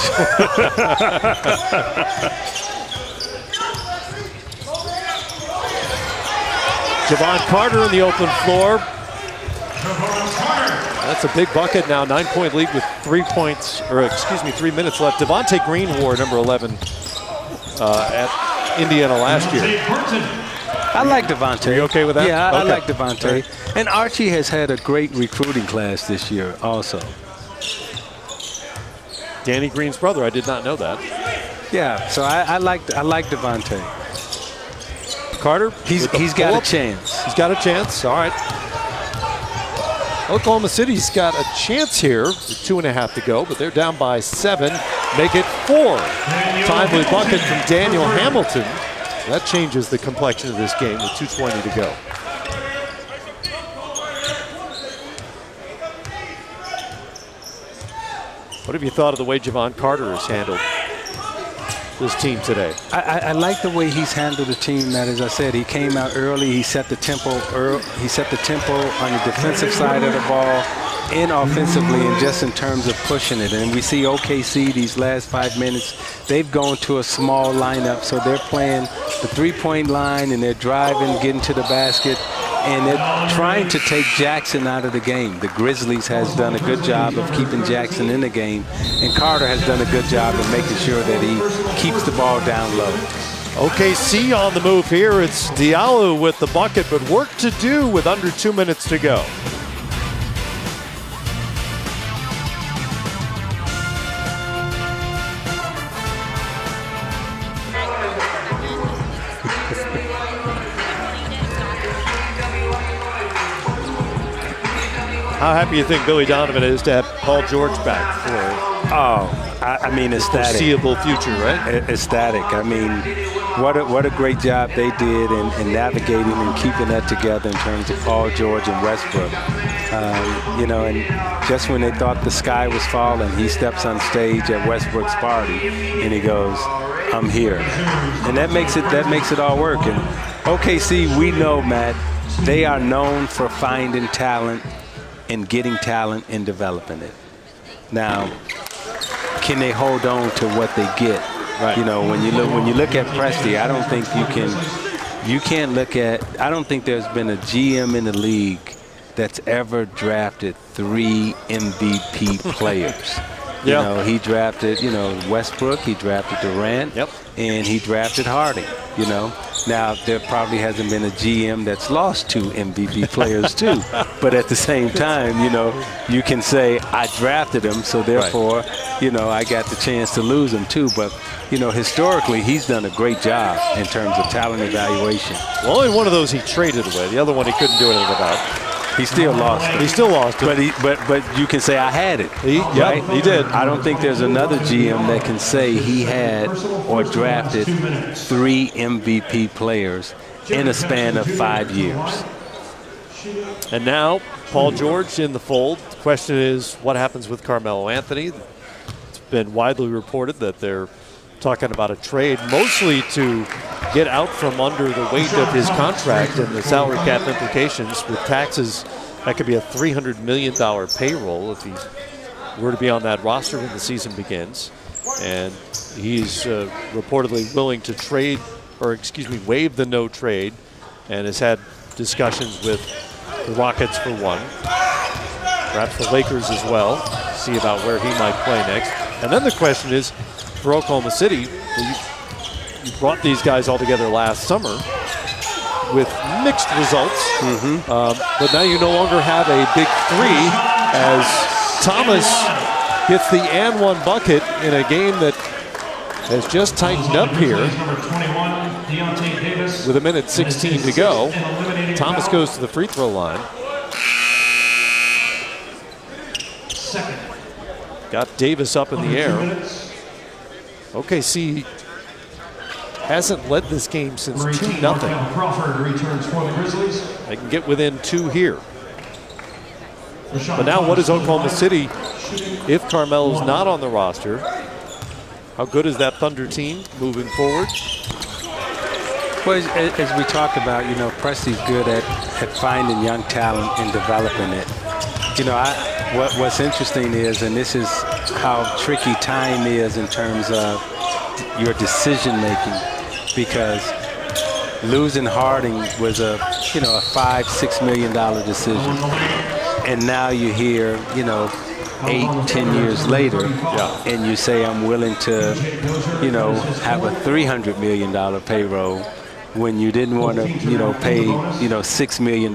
[SPEAKER 1] Javon Carter in the open floor. That's a big bucket now. 9-point lead with 3 minutes left. Devontae Green wore number 11 at Indiana last year.
[SPEAKER 2] I like Devontae.
[SPEAKER 1] Are you okay with that?
[SPEAKER 2] Yeah, I
[SPEAKER 1] Okay.
[SPEAKER 2] like Devontae. Right. And Archie has had a great recruiting class this year also.
[SPEAKER 1] Danny Green's brother, I did not know that.
[SPEAKER 2] Yeah, so I like Devontae.
[SPEAKER 1] Carter?
[SPEAKER 2] He's got a chance.
[SPEAKER 1] He's got a chance. All right. Oklahoma City's got a chance here with 2.5 to go, but they're down by 7. Make it 4. Timely bucket from Daniel Hamilton. That changes the complexion of this game with 2:20 to go. What have you thought of the way Javon Carter has handled this team today?
[SPEAKER 2] I like the way he's handled the team. That, as I said, he came out early. He set the tempo He set the tempo on the defensive side of the ball and offensively, and just in terms of pushing it. And we see OKC these last 5 minutes, they've gone to a small lineup, so they're playing the three-point line and they're driving, getting to the basket, and they're trying to take Jackson out of the game. The Grizzlies has done a good job of keeping Jackson in the game, and Carter has done a good job of making sure that he keeps the ball down low.
[SPEAKER 1] OKC on the move here. It's Diallo with the bucket, but work to do with under 2 minutes to go. How happy you think Billy Donovan is to have Paul George back for
[SPEAKER 2] I mean, ecstatic.
[SPEAKER 1] Foreseeable future, right?
[SPEAKER 2] Ecstatic. I mean, what a great job they did in navigating and keeping that together in terms of Paul George and Westbrook. And just when they thought the sky was falling, he steps on stage at Westbrook's party and he goes, "I'm here," and that makes it all work. And OKC, we know, Matt, they are known for finding talent and getting talent and developing it. Now, can they hold on to what they get?
[SPEAKER 1] Right.
[SPEAKER 2] When you look at Presti, I don't think there's been a GM in the league that's ever drafted 3 MVP players. You
[SPEAKER 1] Yeah.
[SPEAKER 2] know, he drafted, Westbrook, he drafted Durant, and he drafted Harden, Now, there probably hasn't been a GM that's lost 2 MVP players, too. But at the same time, you can say, I drafted him, so therefore, I got the chance to lose him, too. But, historically, he's done a great job in terms of talent evaluation.
[SPEAKER 1] Well, only one of those he traded away. The other one he couldn't do anything about.
[SPEAKER 2] He still lost it.
[SPEAKER 1] He still lost it.
[SPEAKER 2] But you can say, I had it. Right?
[SPEAKER 1] He did.
[SPEAKER 2] I don't think there's another GM that can say he had or drafted 3 MVP players in a span of 5 years.
[SPEAKER 1] And now, Paul George in the fold. The question is, what happens with Carmelo Anthony? It's been widely reported that they're talking about a trade, mostly to get out from under the weight of his contract and the salary cap implications. With taxes, that could be a $300 million payroll if he were to be on that roster when the season begins. And he's reportedly willing to waive the no trade, and has had discussions with the Rockets for one, perhaps the Lakers as well, see about where he might play next. And then the question is, for Oklahoma City, you brought these guys all together last summer with mixed results, but now you no longer have a big 3 as Thomas gets the and one bucket in a game that has just tightened up here with 1:16 to go. Thomas goes to the free throw line. Got Davis up in the air. OKC hasn't led this game since 2-0.
[SPEAKER 3] Crawford returns for the Grizzlies.
[SPEAKER 1] They can get within 2 here. But now what is Oklahoma City if Carmelo's not on the roster? How good is that Thunder team moving forward?
[SPEAKER 2] Well, as we talked about, Presti's good at finding young talent and developing it. What's interesting is, and this is how tricky time is in terms of your decision making, because losing Harding was a $5-6 million decision, and now you hear 8-10 years later, and you say I'm willing to have a $300 million payroll when you didn't want to pay $6 million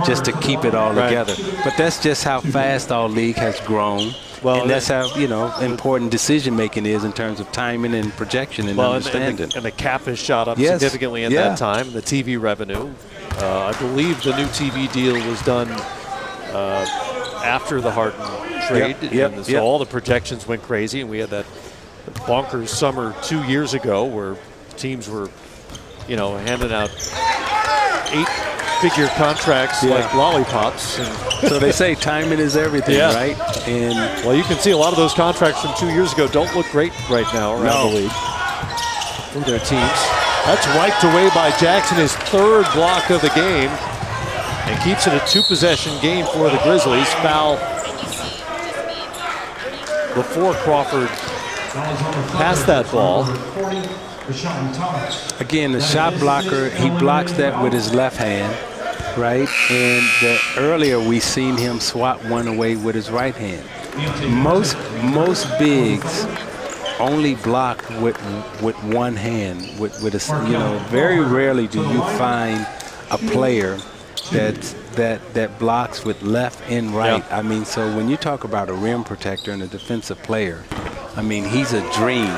[SPEAKER 2] just to keep it all together. But that's just how fast our league has grown. Well, and that's how important decision making is in terms of timing and projection and understanding.
[SPEAKER 1] And the cap has shot up significantly in that time. The TV revenue, I believe the new TV deal was done after the Harden trade. So all the projections went crazy, and we had that bonkers summer 2 years ago where teams were handing out 8-figure contracts like lollipops. And
[SPEAKER 2] so they say timing is everything, right? And
[SPEAKER 1] well, you can see a lot of those contracts from 2 years ago don't look great right now around the league for their teams. That's wiped away by Jackson, his 3rd block of the game, and keeps it a 2-possession game for the Grizzlies. Foul before Crawford passed that ball.
[SPEAKER 2] Again, the shot blocker, he blocks that with his left hand, right? And earlier we seen him swat one away with his right hand. Most bigs only block with one hand. With a, very rarely do you find a player that blocks with left and right. I mean, so when you talk about a rim protector and a defensive player, I mean, he's a dream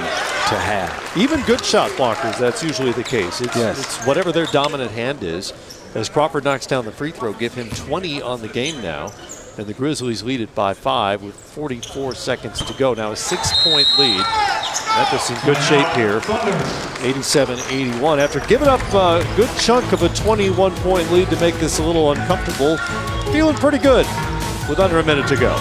[SPEAKER 2] to have.
[SPEAKER 1] Even good shot blockers, that's usually the case. It's whatever their dominant hand is. As Crawford knocks down the free throw, give him 20 on the game now. And the Grizzlies lead it by 5 with 44 seconds to go. Now a 6-point lead. Memphis in good shape here, 87-81. After giving up a good chunk of a 21-point lead to make this a little uncomfortable, feeling pretty good with under a minute to go.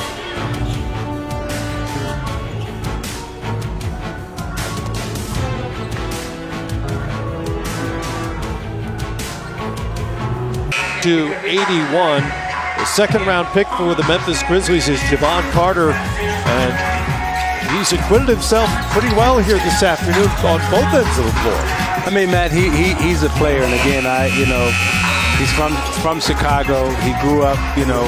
[SPEAKER 1] To 81. The 2nd-round pick for the Memphis Grizzlies is Javon Carter, and he's acquitted himself pretty well here this afternoon on both ends of the floor.
[SPEAKER 2] I mean, Matt, he's a player, and again, He's from Chicago. He grew up, you know,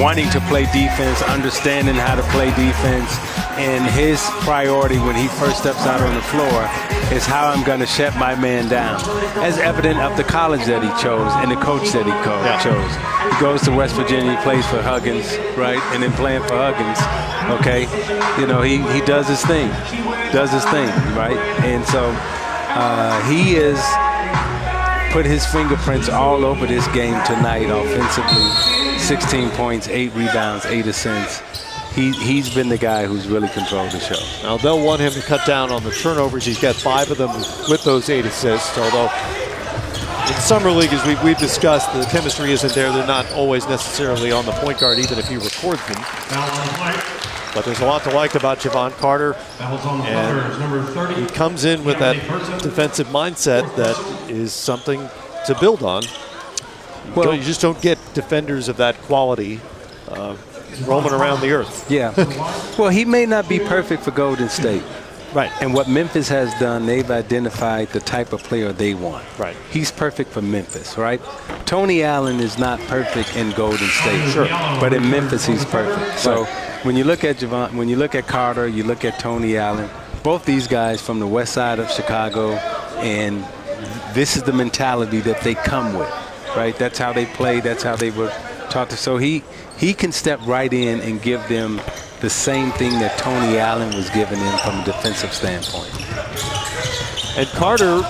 [SPEAKER 2] wanting to play defense, understanding how to play defense. And his priority when he first steps out on the floor is how I'm going to shut my man down, as evident of the college that he chose and the coach that he chose. He goes to West Virginia, he plays for Huggins, right? And then playing for Huggins, okay? You know, he does his thing, right? And so he is put his fingerprints all over this game tonight offensively. 16 points, 8 rebounds, 8 assists. He's been the guy who's really controlled the show.
[SPEAKER 1] Now, they'll want him to cut down on the turnovers. He's got 5 of them with those 8 assists, although in Summer League, as we've discussed, the chemistry isn't there. They're not always necessarily on the point guard, even if he records them. But there's a lot to like about Javon Carter. And he comes in with that defensive mindset that is something to build on.
[SPEAKER 2] Well,
[SPEAKER 1] you just don't get defenders of that quality roaming around the earth.
[SPEAKER 2] Yeah. Well, he may not be perfect for Golden State.
[SPEAKER 1] Right.
[SPEAKER 2] And what Memphis has done, they've identified the type of player they want.
[SPEAKER 1] Right.
[SPEAKER 2] He's perfect for Memphis, right? Tony Allen is not perfect in Golden State.
[SPEAKER 1] Sure.
[SPEAKER 2] But in Memphis, he's perfect. So when you look at Javon, when you look at Carter, you look at Tony Allen, both these guys from the west side of Chicago, and this is the mentality that they come with, right? That's how they play. That's how they were taught to. So he can step right in and give them the same thing that Tony Allen was giving them from a defensive standpoint.
[SPEAKER 1] And Carter,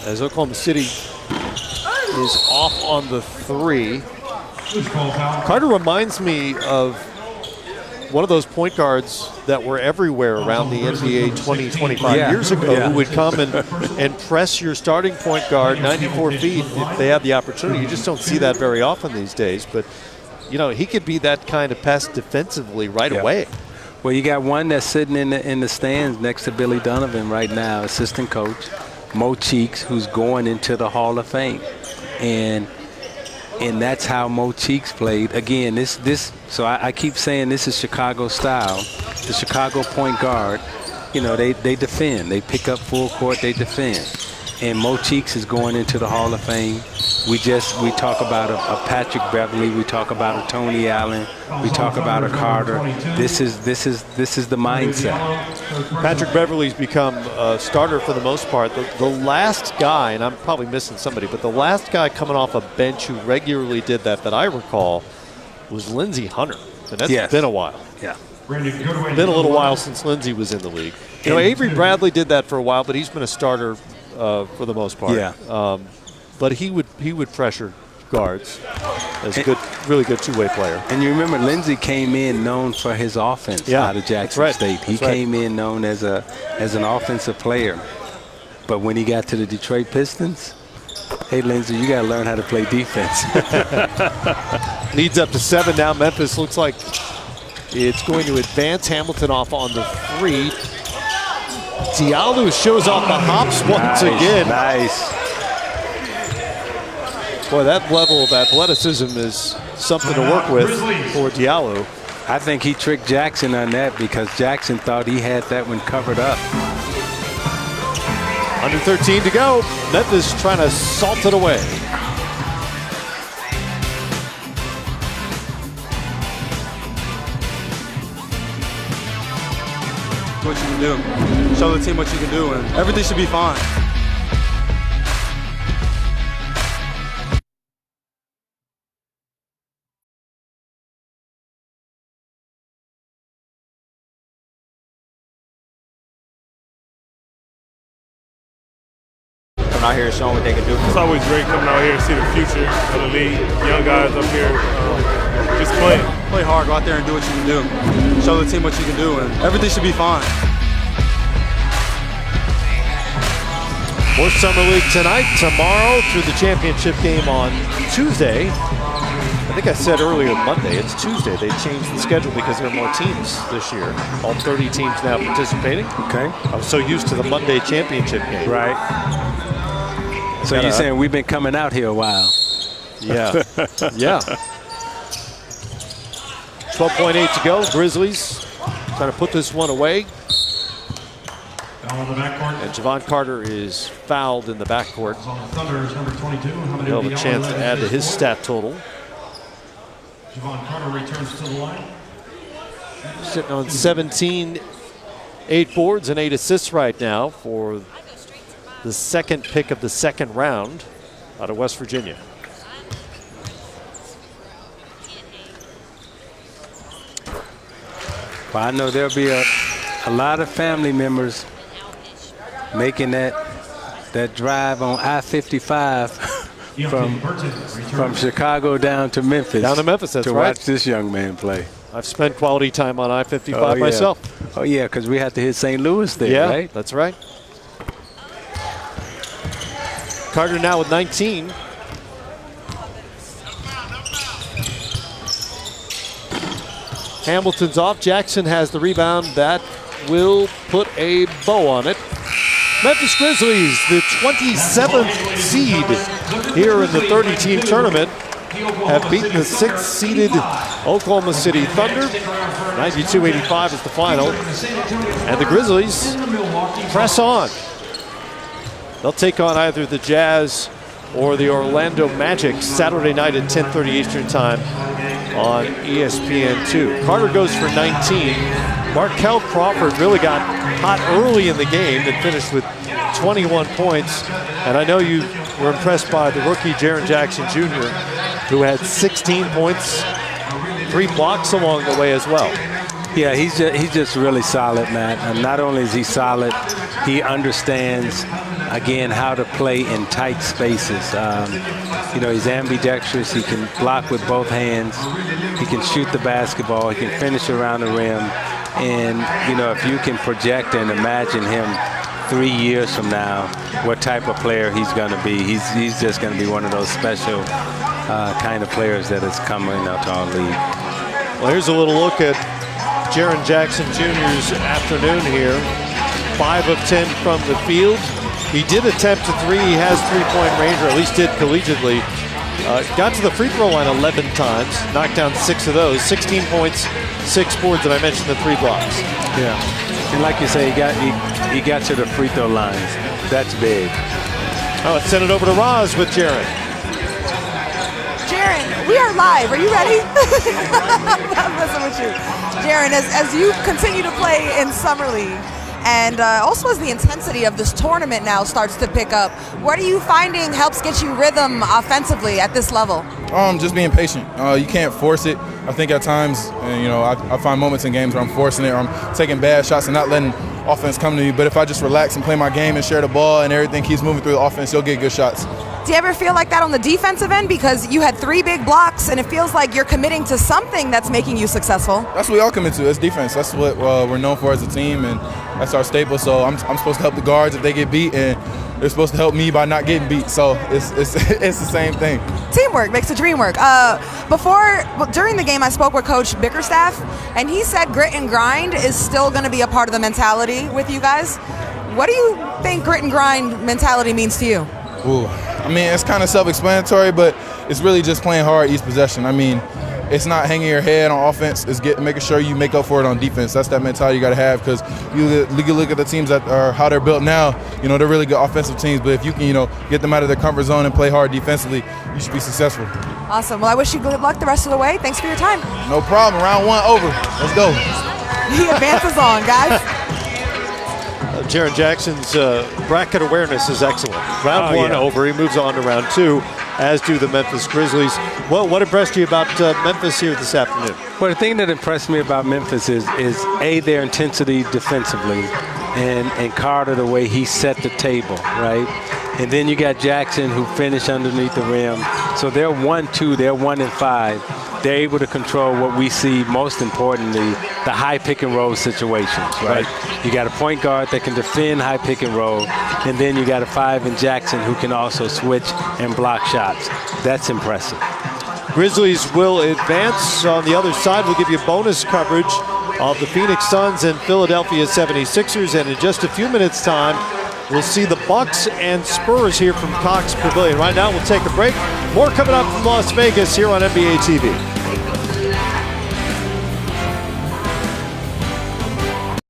[SPEAKER 1] as Oklahoma City is off on the 3, Carter reminds me of one of those point guards that were everywhere around the NBA 20, 25 years ago, who would come and press your starting point guard 94 feet if they have the opportunity. You just don't see that very often these days. But, you know, he could be that kind of pest defensively right away.
[SPEAKER 2] Well, you got one that's sitting in the stands next to Billy Donovan right now, assistant coach, Mo Cheeks, who's going into the Hall of Fame. And that's how Mo Cheeks played. Again, so I keep saying this is Chicago style. The Chicago point guard, you know, they defend. They pick up full court, they defend. And Mo Cheeks is going into the Hall of Fame. We talk about a Patrick Beverly, we talk about a Tony Allen, we talk about a Carter. This is the mindset.
[SPEAKER 1] Patrick Beverly's become a starter for the most part. The last guy, and I'm probably missing somebody, but the last guy coming off a bench who regularly did that I recall was Lindsey Hunter. And that's been a while.
[SPEAKER 2] Yeah.
[SPEAKER 1] Been a little while since Lindsey was in the league. You know, Avery Bradley did that for a while, but he's been a starter for the most part.
[SPEAKER 2] Yeah.
[SPEAKER 1] But he would pressure guards as a really good two-way player.
[SPEAKER 2] And you remember Lindsey came in known for his offense out of Jackson State. He came in known as an offensive player. But when he got to the Detroit Pistons, hey, Lindsey, you got to learn how to play defense.
[SPEAKER 1] Leads up to 7 now. Memphis looks like it's going to advance. Hamilton off on the 3. Diallo shows off the hops once again.
[SPEAKER 2] Nice.
[SPEAKER 1] Boy, that level of athleticism is something to work with for Diallo.
[SPEAKER 2] I think he tricked Jackson on that because Jackson thought he had that one covered up.
[SPEAKER 1] Under 13 to go. Memphis trying to salt it away.
[SPEAKER 11] What you can do. Show the team what you can do, and everything should be fine.
[SPEAKER 12] Coming out here showing what they can do.
[SPEAKER 13] It's always great coming out here and see the future of the league. Young guys up here just playing.
[SPEAKER 11] Play hard, go out there and do what you can do. Show the team what you can do, and everything should be fine.
[SPEAKER 1] More Summer League tonight, tomorrow through the championship game on Tuesday. I think I said earlier Monday, it's Tuesday. They changed the schedule because there are more teams this year. All 30 teams now participating.
[SPEAKER 2] Okay.
[SPEAKER 1] I was so used to the Monday championship game.
[SPEAKER 2] Right. So you're saying we've been coming out here a while.
[SPEAKER 1] Yeah. Yeah. 12.8 to go. Grizzlies trying to put this one away.
[SPEAKER 3] Foul on the backcourt.
[SPEAKER 1] And Javon Carter is fouled in the backcourt.
[SPEAKER 3] On the Thunder is number 22.
[SPEAKER 1] He'll have a chance to add to his stat total.
[SPEAKER 3] Javon Carter returns to the line.
[SPEAKER 1] Sitting on 17, 8 boards and 8 assists right now for the second pick of the second round out of West Virginia.
[SPEAKER 2] Well, I know there'll be a lot of family members making that drive on I-55 from Chicago down to Memphis.
[SPEAKER 1] Down to Memphis, that's
[SPEAKER 2] to
[SPEAKER 1] right.
[SPEAKER 2] watch this young man play.
[SPEAKER 1] I've spent quality time on I-55 myself.
[SPEAKER 2] Oh, yeah, because we had to hit St. Louis there, right?
[SPEAKER 1] That's right. Carter now with 19. Hamilton's off. Jackson has the rebound. That will put a bow on it. Memphis Grizzlies, the 27th seed here in the 30-team tournament, have beaten the 6th-seeded Oklahoma City Thunder. 92-85 is the final. And the Grizzlies press on. They'll take on either the Jazz or the Orlando Magic Saturday night at 10:30 Eastern Time on ESPN2. Carter goes for 19. Markel Crawford really got hot early in the game and finished with 21 points. And I know you were impressed by the rookie Jaren Jackson Jr., who had 16 points, 3 blocks along the way as well.
[SPEAKER 2] Yeah, he's just really solid, Matt. And not only is he solid, he understands, again, how to play in tight spaces. You know, he's ambidextrous. He can block with both hands. He can shoot the basketball. He can finish around the rim. And, you know, if you can project and imagine him 3 years from now, what type of player he's going to be, he's just going to be one of those special kind of players that is coming out to our league.
[SPEAKER 1] Well, here's a little look at Jaren Jackson Jr.'s afternoon here. 5 of 10 from the field. He did attempt a 3. He has three-point range, or at least did collegiately. Got to the free throw line 11 times, knocked down 6 of those. 16 points, 6 boards, and I mentioned the 3 blocks.
[SPEAKER 2] Yeah, and like you say, he got to the free throw lines. That's big.
[SPEAKER 1] Oh, let's send it over to Roz with Jaren.
[SPEAKER 4] Jaren, we are live. Are you ready? I'm messing with you. Jaren, as you continue to play in Summer League, and also as the intensity of this tournament now starts to pick up, what are you finding helps get you rhythm offensively at this level?
[SPEAKER 11] Just being patient. You can't force it. I think at times, you know, I find moments in games where I'm forcing it, or I'm taking bad shots and not letting offense come to me. But if I just relax and play my game and share the ball and everything keeps moving through the offense, you'll get good shots.
[SPEAKER 4] Do you ever feel like that on the defensive end? Because you had 3 big blocks, and it feels like you're committing to something that's making you successful.
[SPEAKER 11] That's what we all commit to. It's defense. That's what we're known for as a team, and that's our staple. So I'm supposed to help the guards if they get beat, and they're supposed to help me by not getting beat. So it's the same thing.
[SPEAKER 4] Teamwork makes the dream work. During the game, I spoke with Coach Bickerstaff, and he said grit and grind is still going to be a part of the mentality with you guys. What do you think grit and grind mentality means to you?
[SPEAKER 11] Ooh. I mean, it's kind of self-explanatory, but it's really just playing hard each possession. I mean, it's not hanging your head on offense. It's making sure you make up for it on defense. That's that mentality you got to have, because you look at the teams that are how they're built now. You know, they're really good offensive teams, but if you can, you know, get them out of their comfort zone and play hard defensively, you should be successful.
[SPEAKER 4] Awesome. Well, I wish you good luck the rest of the way. Thanks for your time.
[SPEAKER 11] No problem. Round 1 over. Let's go.
[SPEAKER 4] He advances on, guys.
[SPEAKER 1] Jaren Jackson's bracket awareness is excellent. Round 1 over. He moves on to round 2, as do the Memphis Grizzlies. Well, what impressed you about Memphis here this afternoon?
[SPEAKER 2] Well, the thing that impressed me about Memphis is their intensity defensively, and Carter, the way he set the table, right? And then you got Jackson, who finished underneath the rim. So they're 1-2, they're 1-5. They're able to control what we see most importantly, the high pick and roll situations, right? You got a point guard that can defend high pick and roll, and then you got a 5 in Jackson who can also switch and block shots. That's impressive.
[SPEAKER 1] Grizzlies will advance. On the other side, we'll give you bonus coverage of the Phoenix Suns and Philadelphia 76ers, and in just a few minutes' time, we'll see the Bucks and Spurs here from Cox Pavilion. Right now, we'll take a break. More coming up from Las Vegas here on NBA TV.